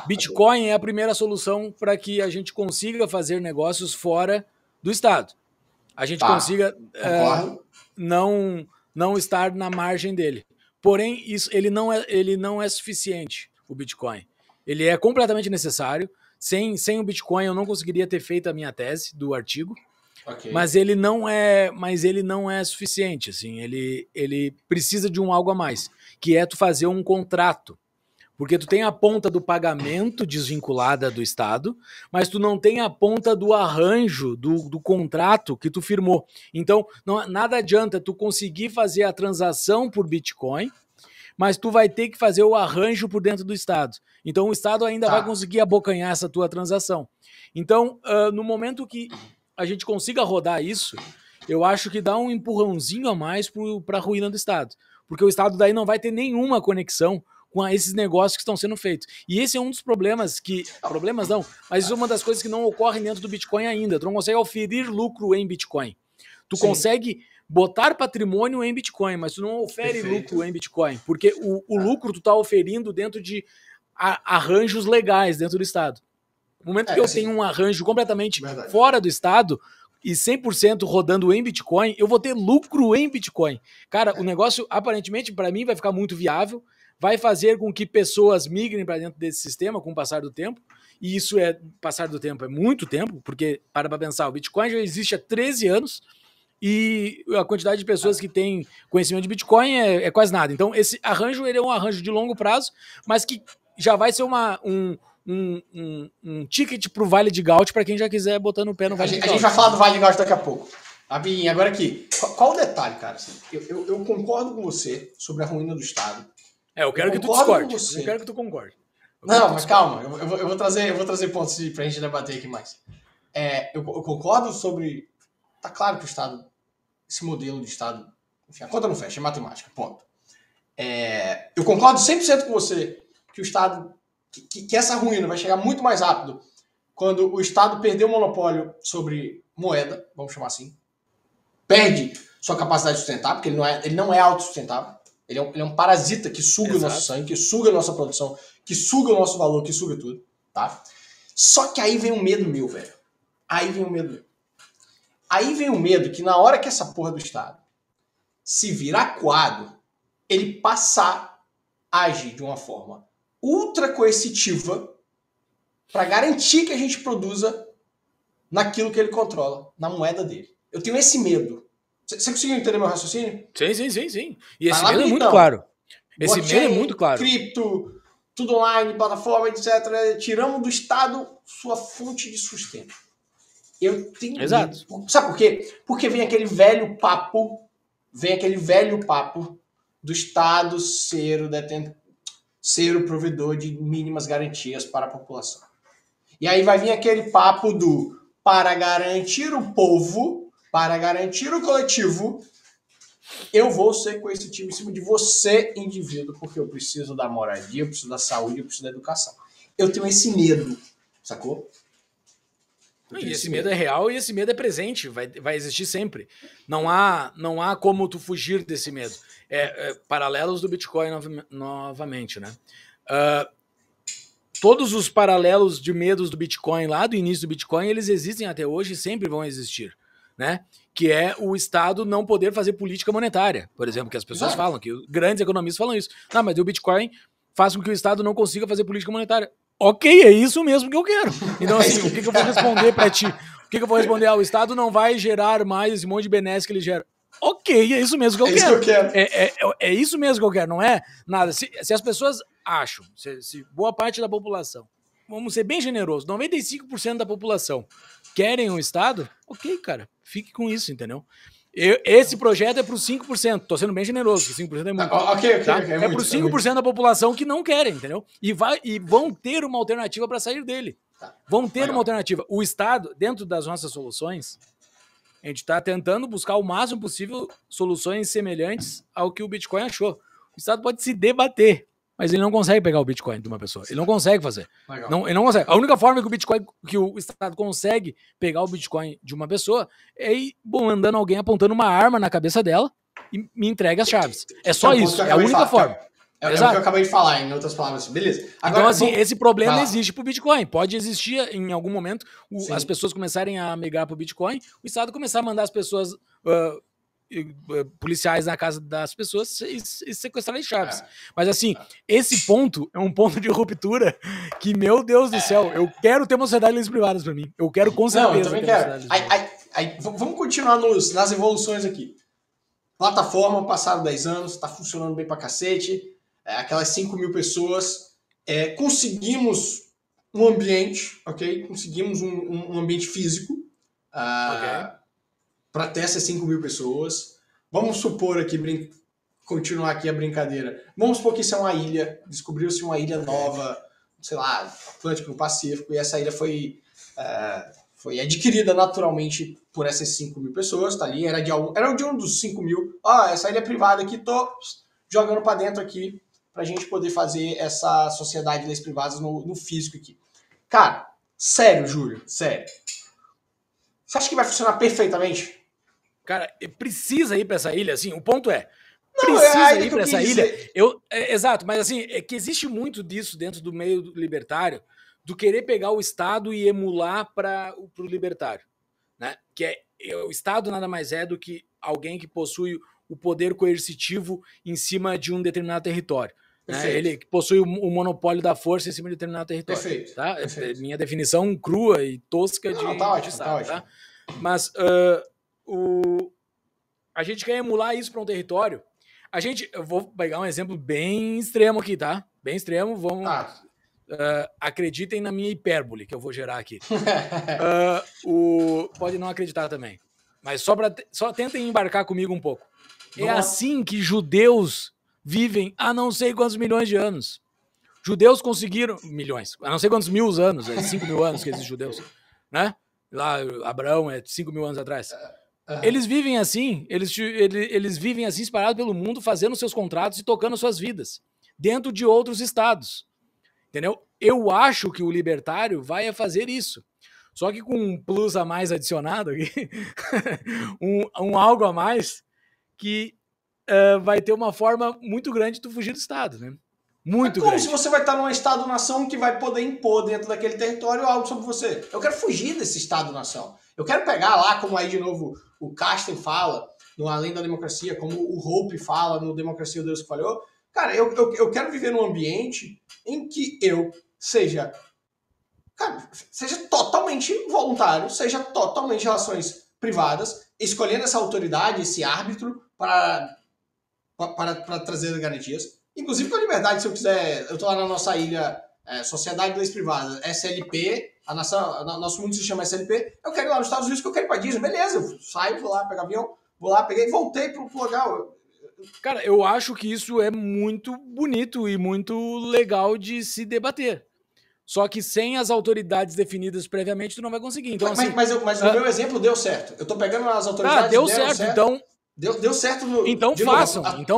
Bitcoin é a primeira solução para que a gente consiga fazer negócios fora do Estado. A gente consiga não estar na margem dele. Porém, ele não é suficiente, o Bitcoin. Ele é completamente necessário. Sem o Bitcoin eu não conseguiria ter feito a minha tese do artigo. Mas ele não é suficiente. Assim, ele precisa de algo a mais, que é tu fazer um contrato. Porque tu tem a ponta do pagamento desvinculada do Estado, mas tu não tem a ponta do arranjo, do contrato que tu firmou. Então, nada adianta tu conseguir fazer a transação por Bitcoin, mas tu vai ter que fazer o arranjo por dentro do Estado. Então, o Estado ainda vai conseguir abocanhar essa tua transação. Então, no momento que a gente consiga rodar isso, eu acho que dá um empurrãozinho a mais para a ruína do Estado. Porque o Estado daí não vai ter nenhuma conexão com esses negócios que estão sendo feitos. E esse é um dos problemas Problemas não, mas isso é uma das coisas que não ocorrem dentro do Bitcoin ainda. Tu não consegue oferir lucro em Bitcoin. Tu consegue botar patrimônio em Bitcoin, mas tu não ofere lucro em Bitcoin. Porque o lucro tu tá oferindo dentro de arranjos legais dentro do Estado. No momento que eu tenho um arranjo completamente fora do Estado e 100% rodando em Bitcoin, eu vou ter lucro em Bitcoin. Cara, o negócio, aparentemente, para mim, vai ficar muito viável, vai fazer com que pessoas migrem para dentro desse sistema com o passar do tempo, e passar do tempo é muito tempo, porque, para pensar, o Bitcoin já existe há 13 anos, e a quantidade de pessoas que têm conhecimento de Bitcoin é quase nada. Então, esse arranjo ele é um arranjo de longo prazo, mas que já vai ser um ticket pro Vale de Gaut para quem já quiser botar no pé no Vale de Gaut. A gente vai falar do Vale de Gaut daqui a pouco. Abinha, agora aqui, qual o detalhe, cara? Assim, eu concordo com você sobre a ruína do Estado. Eu quero que tu discorde. Eu quero que tu concorde. Não, mas calma, eu vou trazer pontos pra gente debater aqui mais. Eu concordo sobre... Tá claro que o Estado, esse modelo de Estado, enfim, a conta não fecha, é matemática, ponto. Eu concordo 100% com você que o Estado, que essa ruína vai chegar muito mais rápido quando o Estado perder o monopólio sobre moeda, vamos chamar assim, perde sua capacidade de sustentar, porque ele não é autossustentável. Ele é um parasita que suga o nosso sangue, que suga a nossa produção, que suga o nosso valor, que suga tudo, tá? Só que aí vem um medo meu, velho. Aí vem o medo que na hora que essa porra do Estado se virar acuado, ele passar a agir de uma forma ultra coercitiva para garantir que a gente produza naquilo que ele controla, na moeda dele. Eu tenho esse medo. Você conseguiu entender meu raciocínio? Sim. E esse medo é muito claro. Esse medo é muito claro. Cripto, tudo online, plataforma, etc. Tiramos do Estado sua fonte de sustento. Eu tenho Exato. medo. Sabe por quê? Porque vem aquele velho papo do Estado ser o provedor de mínimas garantias para a população. E aí vai vir aquele papo do para garantir o povo, para garantir o coletivo, eu vou ser coercitivo em cima de você, indivíduo, porque eu preciso da moradia, eu preciso da saúde, eu preciso da educação. Eu tenho esse medo, sacou? E esse medo é real e esse medo é presente, vai existir sempre. Não há como tu fugir desse medo. Paralelos do Bitcoin novamente, né? Todos os paralelos de medos do Bitcoin lá do início do Bitcoin, eles existem até hoje e sempre vão existir, né? Que é o Estado não poder fazer política monetária, por exemplo, que as pessoas falam, que grandes economistas falam isso. Não, mas o Bitcoin faz com que o Estado não consiga fazer política monetária. Ok, é isso mesmo que eu quero. Então, assim, o que eu vou responder pra ti? O que eu vou responder? O Estado não vai gerar mais esse monte de benesses que ele gera. Ok, é isso mesmo que eu quero. É isso mesmo que eu quero, não é nada. Se as pessoas acham, se boa parte da população, vamos ser bem generosos, 95% da população querem um Estado, ok, cara, fique com isso, entendeu? Esse projeto é para os 5%, tô sendo bem generoso, porque 5% é muito. É para os 5% da população que não querem, entendeu? E vão ter uma alternativa para sair dele. Vão ter uma alternativa. O Estado, dentro das nossas soluções, a gente está tentando buscar o máximo possível soluções semelhantes ao que o Bitcoin achou. O Estado pode se debater, mas ele não consegue pegar o Bitcoin de uma pessoa. Ele não consegue fazer. Ele não consegue. A única forma que o Estado consegue pegar o Bitcoin de uma pessoa é ir mandando alguém apontando uma arma na cabeça dela e me entregue as chaves. É só isso. É a única forma. É o que eu acabei de falar, em outras palavras. Beleza. Agora, então, assim, esse problema existe pro Bitcoin. Pode existir em algum momento, as pessoas começarem a migrar pro Bitcoin, o Estado começar a mandar as pessoas, policiais na casa das pessoas e sequestrar as chaves. Mas, assim, esse ponto é um ponto de ruptura que, meu Deus do céu, eu quero ter uma sociedade de leis privadas pra mim. Eu quero com certeza. Não, eu também quero. Vamos continuar nas evoluções aqui. Plataforma, passaram 10 anos, tá funcionando bem pra cacete. Aquelas 5.000 pessoas, conseguimos um ambiente, ok? Conseguimos um ambiente físico para ter essas 5.000 pessoas. Vamos supor aqui, continuar aqui a brincadeira. Vamos supor que isso é uma ilha, descobriu-se uma ilha nova, sei lá, Atlântico, Pacífico, e essa ilha foi adquirida naturalmente por essas 5.000 pessoas, tá ali, era de um dos 5.000. Essa ilha é privada aqui, tô jogando para dentro aqui, pra gente poder fazer essa sociedade de leis privadas no físico aqui. Cara, sério, Júlio, sério. Você acha que vai funcionar perfeitamente? Cara, precisa ir pra essa ilha, assim, o ponto precisa ir pra essa ilha. Exato, mas assim, é que existe muito disso dentro do meio libertário, do querer pegar o Estado e emular pro libertário, né? Que o Estado nada mais é do que alguém que possui o poder coercitivo em cima de um determinado território. Né? Ele possui o monopólio da força em cima de determinado território. Perfeito. Tá? Perfeito. Minha definição crua e tosca de Estado. Tá? Mas a gente quer emular isso para um território. Eu vou pegar um exemplo bem extremo aqui, tá? Bem extremo, vamos... acreditem na minha hipérbole que eu vou gerar aqui. Pode não acreditar também. Mas só tentem embarcar comigo um pouco. É assim que judeus vivem há não sei quantos milhões de anos. Judeus conseguiram... Milhões. Há não sei quantos mil anos. 5 mil anos que existem judeus. Né? Lá, Abraão é 5 mil anos atrás. Eles vivem assim. Eles vivem assim espalhados pelo mundo, fazendo seus contratos e tocando suas vidas. Dentro de outros estados. Entendeu? Eu acho que o libertário vai fazer isso. Só que com um plus a mais adicionado aqui, um algo a mais, que vai ter uma forma muito grande de tu fugir do Estado, né? Muito grande. Se você vai estar num Estado-nação que vai poder impor dentro daquele território algo sobre você. Eu quero fugir desse Estado-nação. Eu quero pegar lá, como aí de novo o Casten fala, no Além da Democracia, como o Hope fala no Democracia o Deus que Falhou. Cara, eu quero viver num ambiente em que eu seja totalmente voluntário, seja totalmente relações privadas, escolhendo essa autoridade, esse árbitro para trazer garantias. Inclusive com a liberdade, se eu quiser, eu tô lá na nossa ilha, Sociedade de Leis Privadas, SLP, nosso mundo se chama SLP, eu quero ir lá nos Estados Unidos, que eu quero ir para Disney, beleza, eu saio, vou lá, pego avião, vou lá, peguei e voltei pro lugar. Cara, eu acho que isso é muito bonito e muito legal de se debater. Só que sem as autoridades definidas previamente, tu não vai conseguir. Então, mas o meu exemplo deu certo. Eu tô pegando as autoridades... deu certo. Então... Deu certo Então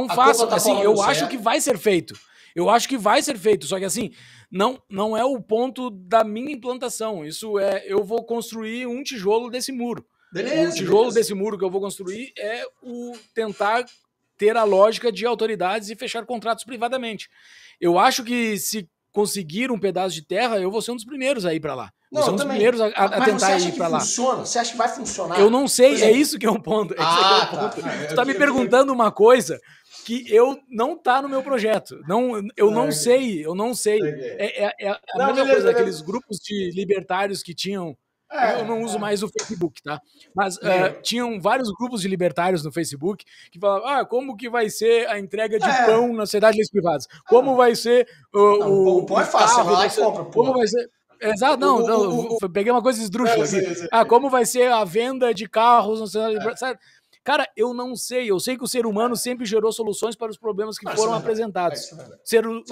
façam. Assim, eu acho que vai ser feito. Só que assim, não é o ponto da minha implantação. Isso eu vou construir um tijolo desse muro. Beleza, o tijolo desse muro que eu vou construir é o tentar ter a lógica de autoridades e fechar contratos privadamente. Eu acho que se conseguir um pedaço de terra, eu vou ser um dos primeiros a ir para lá. Vou ser um dos primeiros a tentar ir para lá. Você acha que vai funcionar? Eu não sei, é isso que é um ponto. Tu tá me perguntando uma coisa que não tá no meu projeto. Eu não sei. Eu não sei. É a mesma coisa daqueles grupos de libertários que tinham... Eu não uso mais o Facebook, tá? Mas tinham vários grupos de libertários no Facebook que falavam, como que vai ser a entrega de pão na Sociedade de Leis Privadas? Como vai ser o pão é fácil, você vai lá e compra. Como vai ser... Exato, peguei uma coisa esdrúxula aqui. Como vai ser a venda de carros na Sociedade de Leis Privadas? Cara, eu não sei. Eu sei que o ser humano sempre gerou soluções para os problemas que foram apresentados.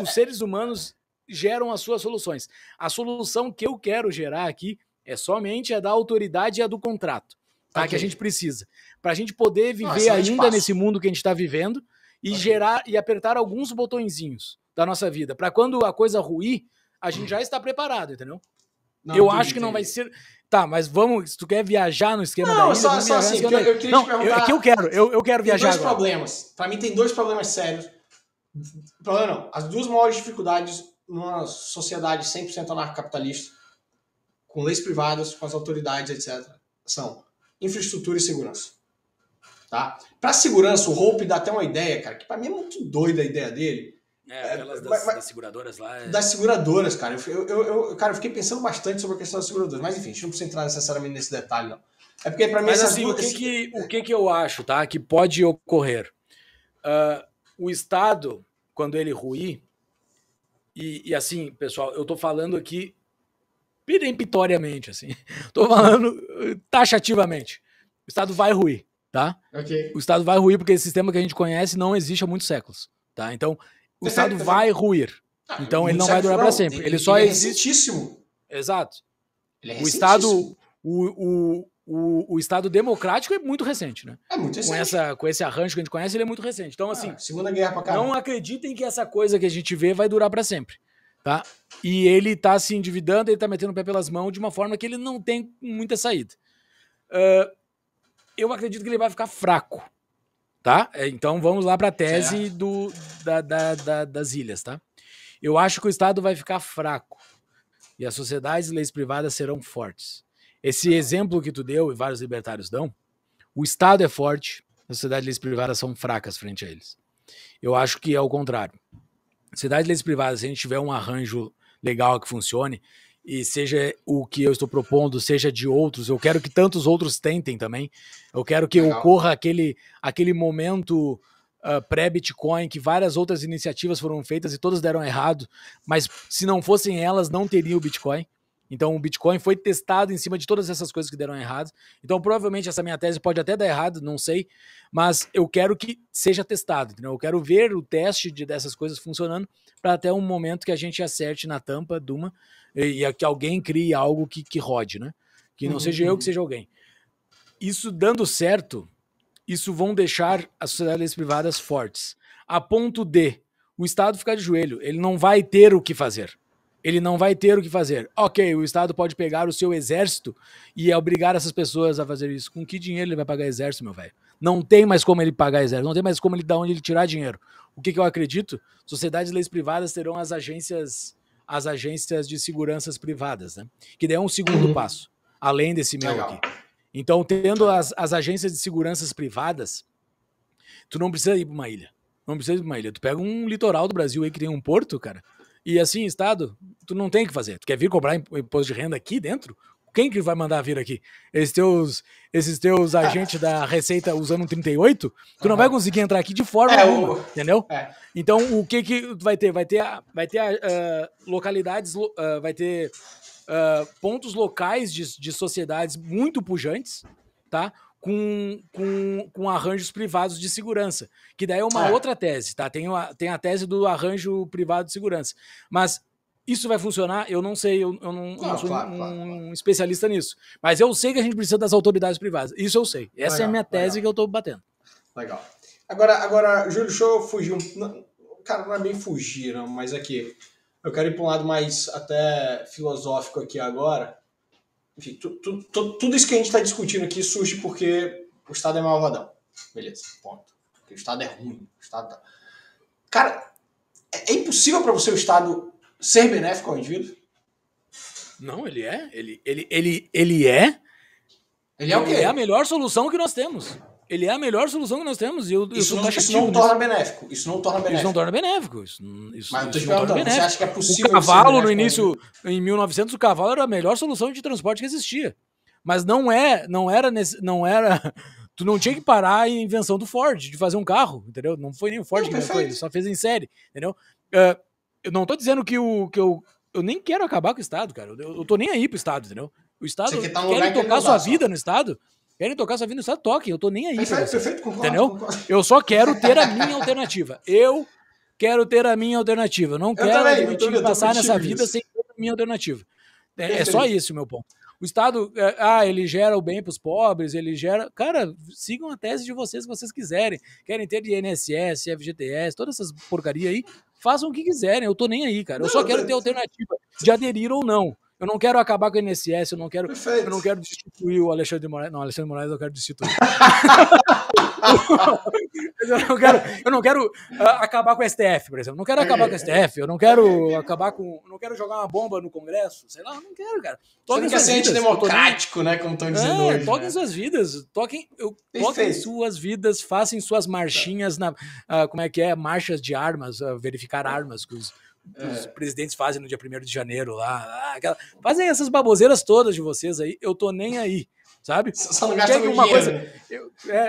Os seres humanos geram as suas soluções. A solução que eu quero gerar aqui é somente a da autoridade e a do contrato, tá? Que a gente precisa. Para a gente poder viver ainda nesse mundo que a gente está vivendo e gerar e apertar alguns botõezinhos da nossa vida. Para quando a coisa ruir, a gente já está preparado, entendeu? Eu acho que não vai ser... Tá, mas vamos... Se tu quer viajar no esquema da ilha... Só assim, eu queria te perguntar... Eu quero viajar agora. Tem dois problemas. Para mim tem dois problemas sérios. Problema não. As duas maiores dificuldades numa sociedade 100% anarcocapitalista, com leis privadas, com as autoridades, etc., são infraestrutura e segurança. Tá? Para segurança, o Hope dá até uma ideia, cara, que para mim é muito doida a ideia dele. Aquelas das seguradoras lá. Das seguradoras, cara. Eu fiquei pensando bastante sobre a questão das seguradoras, mas enfim, a gente não precisa entrar necessariamente nesse detalhe, não. É porque para mim... Mas assim, o que eu acho, tá, que pode ocorrer? O Estado, quando ele ruir, e assim, pessoal, eu tô falando aqui peremptoriamente, assim. Tô falando taxativamente. O Estado vai ruir, tá? Okay. O Estado vai ruir porque esse sistema que a gente conhece não existe há muitos séculos, tá? Então, o Estado vai ruir. Então, ele não vai durar para sempre. Ele só existe... recentíssimo. Exato. Ele é o Estado democrático é muito recente, né? É muito recente. Com esse arranjo que a gente conhece, ele é muito recente. Então, assim... Segunda Guerra pra cá. Não acreditem que essa coisa que a gente vê vai durar para sempre. Tá? E ele tá se endividando, ele tá metendo o pé pelas mãos de uma forma que ele não tem muita saída. Eu acredito que ele vai ficar fraco, tá? Então vamos lá para a tese das ilhas, tá? Eu acho que o Estado vai ficar fraco e as sociedades e leis privadas serão fortes. Esse exemplo que tu deu e vários libertários dão, o Estado é forte, as sociedades e leis privadas são fracas frente a eles. Eu acho que é o contrário. Sociedade de leis privadas, se a gente tiver um arranjo legal que funcione, e seja o que eu estou propondo, seja de outros, eu quero que tantos outros tentem também. Eu quero que ocorra aquele momento pré-Bitcoin, que várias outras iniciativas foram feitas e todas deram errado, mas se não fossem elas, não teria o Bitcoin. Então o Bitcoin foi testado em cima de todas essas coisas que deram errado. Então provavelmente essa minha tese pode até dar errado, não sei, mas eu quero que seja testado, entendeu? Eu quero ver o teste dessas coisas funcionando para até um momento que a gente acerte na tampa de uma e que alguém crie algo que rode, né? Que não seja eu, que seja alguém. Isso dando certo, isso vão deixar as sociedades privadas fortes, a ponto de o Estado ficar de joelho, ele não vai ter o que fazer. Ele não vai ter o que fazer. Ok, o Estado pode pegar o seu exército e obrigar essas pessoas a fazer isso. Com que dinheiro ele vai pagar exército, meu velho? Não tem mais como ele pagar exército, não tem mais como ele dar onde ele tirar dinheiro. O que eu acredito? Sociedades de leis privadas terão as agências de seguranças privadas, né? Que daí é um segundo passo, além desse meu aqui. Então, tendo as agências de seguranças privadas, tu não precisa ir para uma ilha. Não precisa ir para uma ilha. Tu pega um litoral do Brasil aí que tem um porto, cara, e assim, Estado, tu não tem o que fazer. Tu quer vir cobrar imposto de renda aqui dentro? Quem que vai mandar vir aqui? Esses teus agentes da Receita usando um 38? Tu não vai conseguir entrar aqui de forma alguma, entendeu? Então, o que tu vai ter? Vai ter localidades, vai ter pontos locais de sociedades muito pujantes, tá? Com arranjos privados de segurança, que daí é uma outra tese, tá? Tem a tese do arranjo privado de segurança, mas isso vai funcionar? Eu não sei, eu não sou um especialista nisso, mas eu sei que a gente precisa das autoridades privadas, isso eu sei, essa é a minha tese que eu tô batendo. Legal. Agora, Júlio, deixa eu fugir cara, não é bem fugir, não, mas aqui, eu quero ir para um lado mais até filosófico aqui agora. Enfim, tudo isso que a gente está discutindo aqui surge porque o Estado é malvadão. Beleza, ponto. Porque o Estado é ruim. O Estado tá... Cara, é impossível para você o Estado ser benéfico ao indivíduo? Não, ele é. Ele é. Ele é o quê? Ele é a melhor solução que nós temos. Ele é a melhor solução que nós temos. Isso não torna benéfico. Isso não torna benéfico. Isso não torna benéfico. Mas eu tô te perguntando, você acha que é possível... O cavalo, no início, em 1900, o cavalo era a melhor solução de transporte que existia. Mas não era... Tu não tinha que parar a invenção do Ford, de fazer um carro, entendeu? Não foi nem o Ford que inventou, ele só fez em série, entendeu? Eu não tô dizendo que eu nem quero acabar com o Estado, cara. Eu tô nem aí pro Estado, entendeu? O Estado quer tocar sua vida no Estado... Querem tocar sua vida no Estado, toquem. Eu tô nem aí. Perfeito, concordo, entendeu? Concordo. Eu só quero ter a minha alternativa. Eu quero ter a minha alternativa. Eu não quero admitir passar nessa vida sem ter a minha alternativa. É só esse o meu ponto. O Estado, ele gera o bem para os pobres, ele gera... Cara, sigam a tese de vocês que vocês quiserem. Querem ter de INSS, FGTS, todas essas porcarias aí, façam o que quiserem. Eu tô nem aí, cara. Eu só quero ter alternativa de aderir ou não. Eu não quero acabar com o INSS, eu não quero destituir o Alexandre de Moraes. Não, Alexandre de Moraes eu quero destituir. eu não quero acabar com o STF, por exemplo. Não quero acabar com o STF, eu não quero acabar com... Não quero jogar uma bomba no Congresso, sei lá, eu não quero, cara. Você não quer ser antidemocrático, né, como estão dizendo hoje. Toquem suas vidas, toquem suas vidas, façam suas marchinhas, como é que é? Marchas de armas, verificar armas que os presidentes fazem no dia 1º de janeiro lá. Fazem essas baboseiras todas de vocês aí, eu tô nem aí, sabe? Só não gasta muito dinheiro.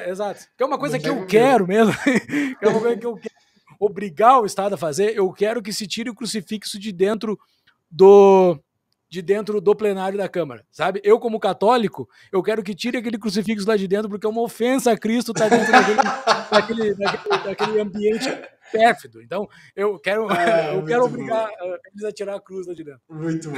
Exato. Que é uma coisa que eu quero mesmo. Que é uma coisa que eu quero obrigar o Estado a fazer. Eu quero que se tire o crucifixo de dentro do plenário da Câmara, sabe? Eu, como católico, eu quero que tire aquele crucifixo lá de dentro, porque é uma ofensa a Cristo estar dentro daquele ambiente pérfido. Então, eu quero obrigar eles a tirar a cruz lá de dentro. Muito bom.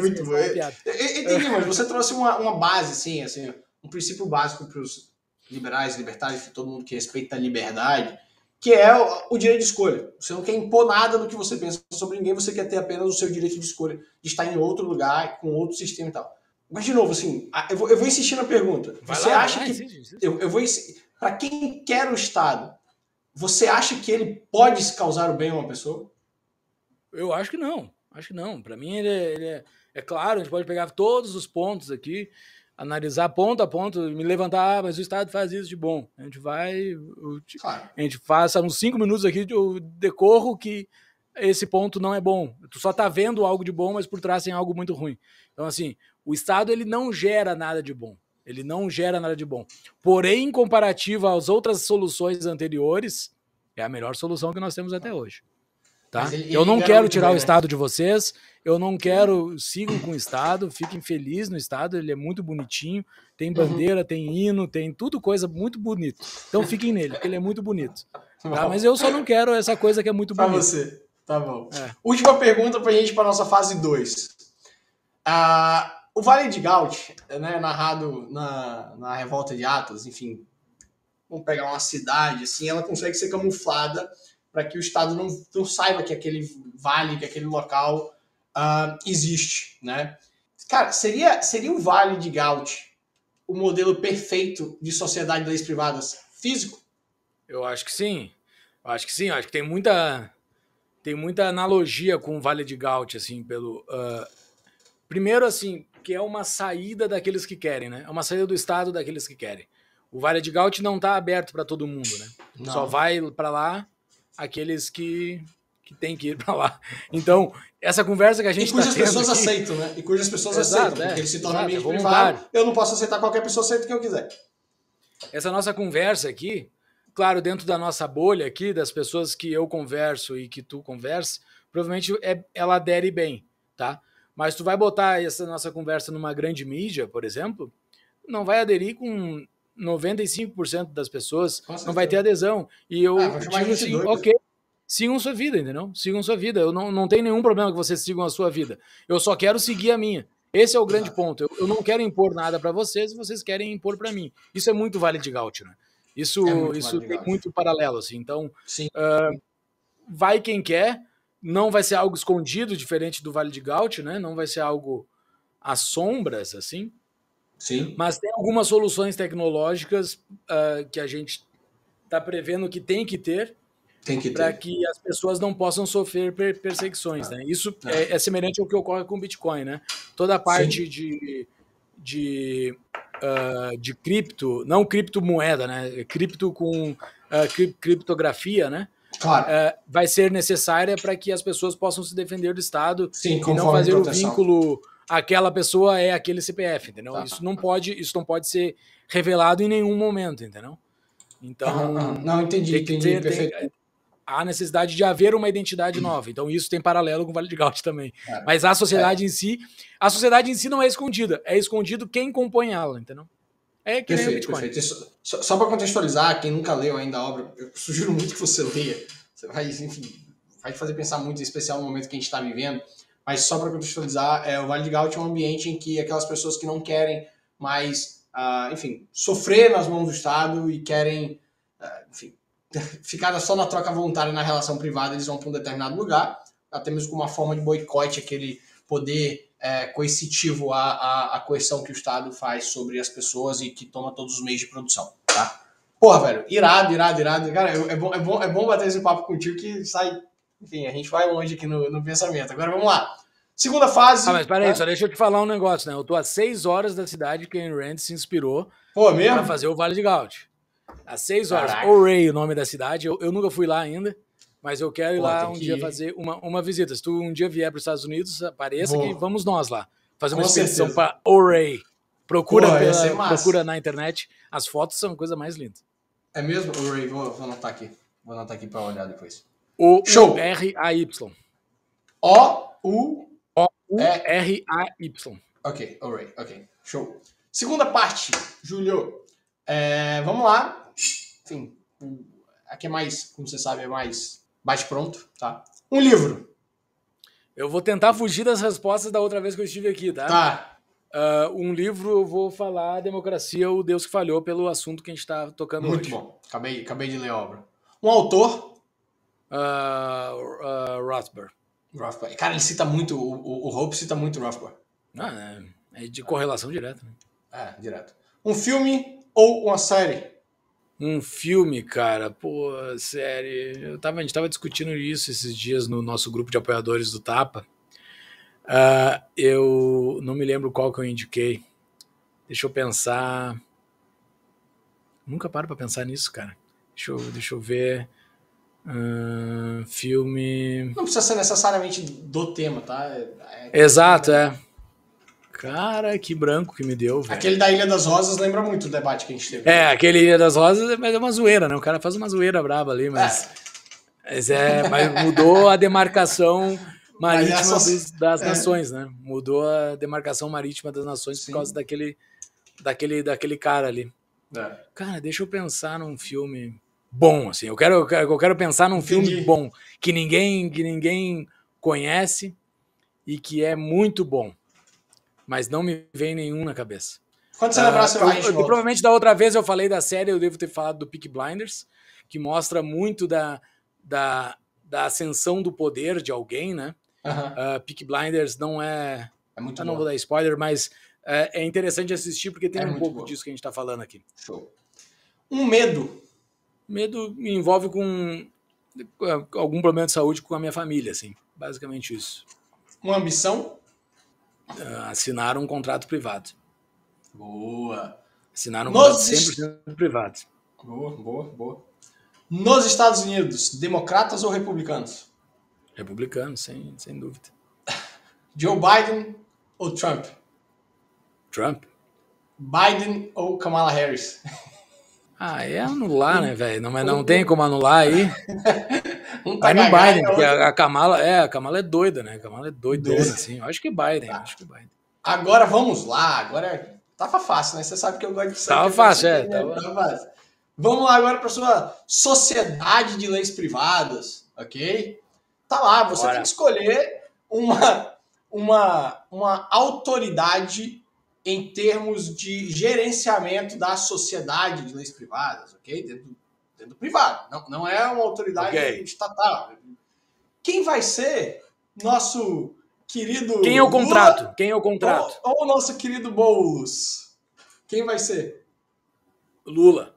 Muito bom. Entendi, mas você trouxe uma base, assim, um princípio básico para os liberais, libertários, todo mundo que respeita a liberdade, que é o direito de escolha. Você não quer impor nada do que você pensa sobre ninguém, você quer ter apenas o seu direito de escolha, de estar em outro lugar, com outro sistema e tal. Mas, de novo, assim, eu vou insistir na pergunta. Você acha que... Para quem quer o Estado, você acha que ele pode causar o bem a uma pessoa? Eu acho que não. Para mim, ele é claro, a gente pode pegar todos os pontos aqui, analisar ponto a ponto, me levantar, mas o Estado faz isso de bom. A gente vai... Claro. A gente passa uns 5 minutos aqui, eu decorro que esse ponto não é bom. Tu só tá vendo algo de bom, mas por trás tem algo muito ruim. Então, assim, o Estado ele não gera nada de bom. Ele não gera nada de bom. Porém, em comparativo às outras soluções anteriores, é a melhor solução que nós temos até hoje. Tá? Eu não quero tirar o Estado de vocês, eu não quero, sigam com o Estado, fiquem felizes no Estado, ele é muito bonitinho, tem bandeira, tem hino, tem tudo coisa muito bonito. Então fiquem nele, porque ele é muito bonito. Tá? Mas eu só não quero essa coisa que é muito bonita. Pra você, tá bom. Última pergunta pra gente, pra nossa fase 2. O Vale de Gaut, né, narrado na Revolta de Atlas, enfim, vamos pegar uma cidade, assim, ela consegue ser camuflada para que o Estado não saiba que aquele vale, que aquele local existe, né? Cara, seria o Vale de Gaut o modelo perfeito de sociedade de leis privadas físico? Eu acho que sim. Eu acho que tem muita analogia com o Vale de Gaut, assim, pelo... primeiro, assim, que é uma saída daqueles que querem, né? É uma saída do Estado daqueles que querem. O Vale de Gaut não está aberto para todo mundo, né? Não. Só vai para lá aqueles que tem que ir para lá. Então, essa conversa que a gente está tendo... E cujas pessoas aceitam, né? E cujas pessoas aceitam, porque ele se torna ambiente privado. Eu não posso aceitar qualquer pessoa, aceita o que eu quiser. Essa nossa conversa aqui, claro, dentro da nossa bolha aqui, das pessoas que eu converso e que tu conversa, provavelmente ela adere bem, tá? Mas tu vai botar essa nossa conversa numa grande mídia, por exemplo, não vai aderir com 95% das pessoas, não vai ter adesão. E eu digo assim, ok, sigam sua vida, entendeu? Sigam sua vida. Eu não tenho nenhum problema que vocês sigam a sua vida. Eu só quero seguir a minha. Esse é o grande ponto. Eu não quero impor nada para vocês e vocês querem impor para mim. Isso é muito Vale de Gaut, né? Isso tem muito paralelo, assim. Então, vai quem quer, não vai ser algo escondido, diferente do Vale de Gaut, né? Não vai ser algo às sombras, assim. Sim. Mas tem algumas soluções tecnológicas que a gente está prevendo que tem que ter para que as pessoas não possam sofrer perseguições. Né? Isso é semelhante ao que ocorre com o Bitcoin. Né? Toda a parte de cripto, não criptomoeda, né? Cripto com criptografia, né? Claro. Vai ser necessária para que as pessoas possam se defender do Estado e não fazer o vínculo... Aquela pessoa é aquele CPF, entendeu? Tá. Isso não pode ser revelado em nenhum momento, entendeu? Então, não, entendi, perfeito. Há necessidade de haver uma identidade nova. Então, isso tem paralelo com o Vale de Gaut também. Mas a sociedade em si não é escondida. É escondido quem compõe ela, entendeu? É que nem o Bitcoin. Perfeito. Só para contextualizar, quem nunca leu ainda a obra, eu sugiro muito que você leia. Você vai, enfim, vai fazer pensar muito, em especial no momento que a gente está vivendo. Mas só para contextualizar, o Vale de Gaut é um ambiente em que aquelas pessoas que não querem mais, enfim, sofrer nas mãos do Estado e querem, enfim, ficar só na troca voluntária na relação privada, eles vão para um determinado lugar, até mesmo com uma forma de boicote, aquele poder coercitivo à coerção que o Estado faz sobre as pessoas e que toma todos os meios de produção, tá? Porra, velho, irado. Cara, é bom bater esse papo contigo que sai... Enfim, a gente vai longe aqui no pensamento. Agora vamos lá. Segunda fase... mas peraí, só deixa eu te falar um negócio, né? Eu tô a 6 horas da cidade que Ayn Rand se inspirou para fazer o Vale de Gaut. Às 6 horas. Ouray, o nome da cidade. Eu nunca fui lá ainda, mas eu quero ir lá um dia fazer uma visita. Se tu um dia vier para os Estados Unidos, apareça que vamos nós lá. Fazer uma expedição para Ouray. Procura na internet. As fotos são a coisa mais linda. É mesmo? Ouray, vou anotar aqui. Vou anotar aqui para olhar depois. O-U-R-A-Y. O-U-R-A-Y. Ok, Ouray, ok. Show. Segunda parte, Júlio. Vamos lá. Enfim, aqui é mais, como você sabe, é mais bate-pronto, tá? Um livro. Eu vou tentar fugir das respostas da outra vez que eu estive aqui, tá? Tá. Um livro, eu vou falar Democracia, o Deus que Falhou, pelo assunto que a gente está tocando hoje. Muito bom. Acabei de ler a obra. Um autor. Rothbard. Cara, ele cita muito, o Hope cita muito Rothbard. É de correlação direta. Né? Direto. Um filme ou uma série? Um filme, cara, pô, série. A gente tava discutindo isso esses dias no nosso grupo de apoiadores do Tapa. Eu não me lembro qual que eu indiquei. Deixa eu pensar. Nunca paro pra pensar nisso, cara. Deixa eu ver. Filme... Não precisa ser necessariamente do tema, tá? Exato, é. Cara, que branco que me deu, velho. Aquele da Ilha das Rosas lembra muito o debate que a gente teve. Aquele Ilha das Rosas, mas é uma zoeira, né? O cara faz uma zoeira braba ali, mas mudou a demarcação marítima das nações, né? Mudou a demarcação marítima das nações por causa daquele cara ali. Cara, deixa eu pensar num filme bom, assim. Eu quero pensar num filme bom, que ninguém conhece e que é muito bom. Mas não me vem nenhum na cabeça. Quando você lembrar, você vai. Provavelmente da outra vez eu falei da série, eu devo ter falado do Peaky Blinders, que mostra muito da ascensão do poder de alguém, né? Peaky Blinders não é... muito eu não vou dar spoiler, mas é interessante assistir porque tem um pouco disso que a gente está falando aqui. Show. Um medo. Medo me envolve com algum problema de saúde com a minha família, assim. Basicamente isso. Uma ambição. Assinar um contrato privado. Boa. Assinar um contrato 100% privado. Boa. Nos Estados Unidos, democratas ou republicanos? Republicanos, sem dúvida. Joe Biden ou Trump? Trump. Biden ou Kamala Harris? É anular, né, velho? Mas não tem como anular aí. Vai no Biden, porque a Kamala é doida, né? A Kamala é doidona, assim. Eu acho que Biden, Agora vamos lá. Agora tava fácil, né? Você sabe que eu gosto de saber. Tava fácil, Tava fácil. Vamos lá agora para sua sociedade de leis privadas, ok? Tá lá, você tem que escolher uma autoridade em termos de gerenciamento da sociedade de leis privadas, ok? Dentro do privado. Não é uma autoridade estatal. Quem vai ser nosso querido... Quem é o contrato? Lula, ou o nosso querido Boulos? Quem vai ser? Lula,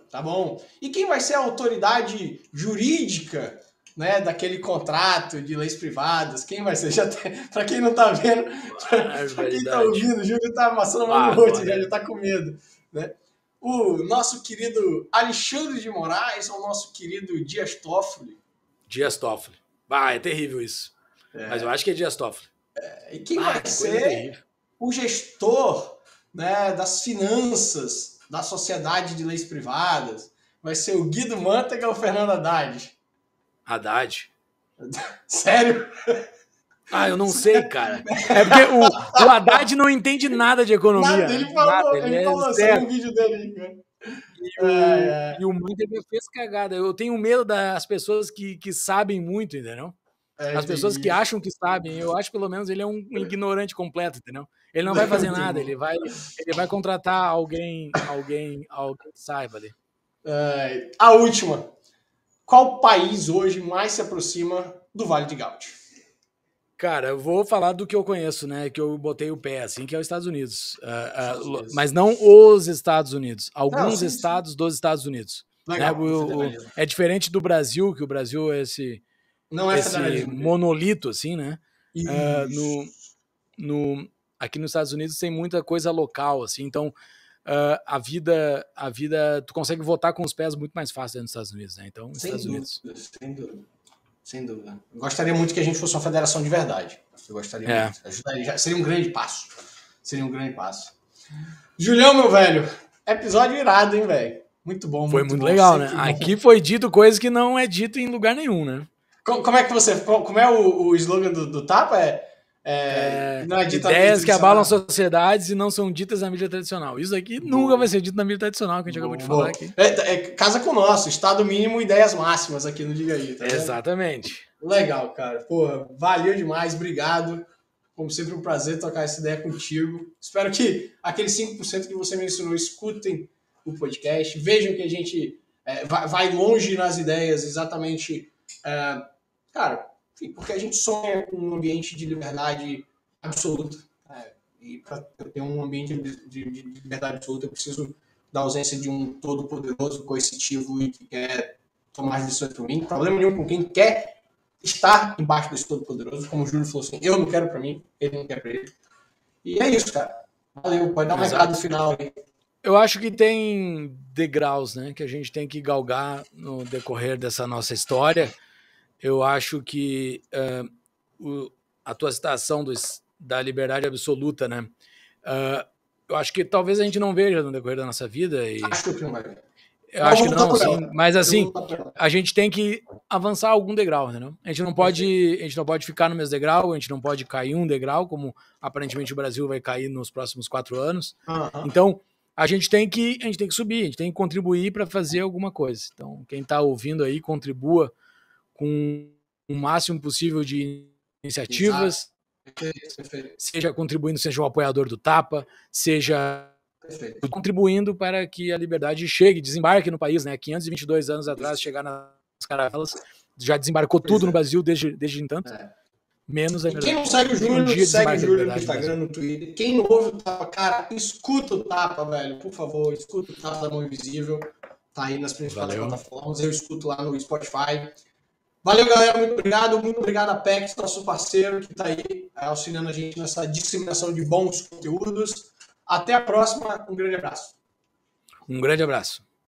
tá bom. E quem vai ser a autoridade jurídica, né, daquele contrato de leis privadas? Quem vai ser? Para quem não tá vendo, para quem tá ouvindo, o Júlio tá amassando a mão no rosto, já tá com medo, né? O nosso querido Alexandre de Moraes ou o nosso querido Dias Toffoli? Dias Toffoli. É terrível isso. Mas eu acho que é Dias Toffoli. E quem vai ser o gestor, né, das finanças da sociedade de leis privadas? Vai ser o Guido Mantega ou o Fernando Haddad? Haddad. Sério? Eu não sei, cara. É porque o Haddad não entende nada de economia. Nada, ele falou assim no vídeo dele, cara. E o Mantega fez cagada. Eu tenho medo das pessoas que sabem muito, entendeu? As pessoas que acham que sabem, eu acho pelo menos ele é um ignorante completo, entendeu? Ele não vai fazer nada, ele vai contratar alguém que saiba ali. A última. Qual país hoje mais se aproxima do Vale de Gaudi? Cara, eu vou falar do que eu conheço, né? Que eu botei o pé, assim, que é os Estados Unidos. Mas não os Estados Unidos. Alguns estados dos Estados Unidos. Legal, né? É diferente do Brasil, que o Brasil é esse monolito, assim, né? Aqui nos Estados Unidos tem muita coisa local, assim. Então, a vida, tu consegue votar com os pés muito mais fácil nos Estados Unidos, né? Então, Estados Unidos. Sem dúvida. Eu gostaria muito que a gente fosse uma federação de verdade. Eu gostaria muito. Ajudaria, seria um grande passo. Julião, meu velho, episódio irado, hein, velho? Muito bom. Foi muito legal, né? Aqui foi dito coisa que não é dito em lugar nenhum, né? Como é o slogan do Tapa? Não é dito ideias que abalam sociedades e não são ditas na mídia tradicional. Isso aqui nunca vai ser dito na mídia tradicional, que a gente acabou de falar aqui. Casa com o nosso, estado mínimo, ideias máximas aqui no Diga Aí. Tá Exatamente. Legal, cara. Porra, valeu demais, obrigado. Como sempre, um prazer trocar essa ideia contigo. Espero que aqueles 5% que você mencionou escutem o podcast, vejam que a gente vai longe nas ideias, exatamente. Cara, enfim, porque a gente sonha com um ambiente de liberdade absoluta. E para ter um ambiente de liberdade absoluta, eu preciso da ausência de um todo-poderoso, coercitivo e que quer tomar as decisões por mim. Problema nenhum com quem quer estar embaixo desse todo-poderoso. Como o Júlio falou assim, eu não quero para mim, ele não quer para ele. E é isso, cara. Valeu, pode dar um recado final aí. Eu acho que tem degraus, né, que a gente tem que galgar no decorrer dessa nossa história. Eu acho que a tua citação da liberdade absoluta, né, eu acho que talvez a gente não veja no decorrer da nossa vida. Acho que não vai ver. Eu acho que não, sim. Mas assim, a gente tem que avançar algum degrau, entendeu? A gente não pode ficar no mesmo degrau, a gente não pode cair um degrau, como aparentemente o Brasil vai cair nos próximos 4 anos. Então, a gente tem que subir, a gente tem que contribuir para fazer alguma coisa. Então, quem está ouvindo aí, contribua com o máximo possível de iniciativas, seja contribuindo, seja um apoiador do Tapa, seja contribuindo para que a liberdade chegue, desembarque no país, né? 522 anos atrás, chegar nas caravelas, já desembarcou tudo no Brasil desde então. Menos a quem não segue o Júlio, segue o Júlio no Instagram, no Twitter. Quem não ouve o Tapa, cara, escuta o Tapa, velho, por favor, escuta o Tapa da Mão Invisível. Tá aí nas principais plataformas, eu escuto lá no Spotify. Valeu, galera, muito obrigado a PEX, nosso parceiro, que tá aí auxiliando a gente nessa disseminação de bons conteúdos. Até a próxima, um grande abraço. Um grande abraço.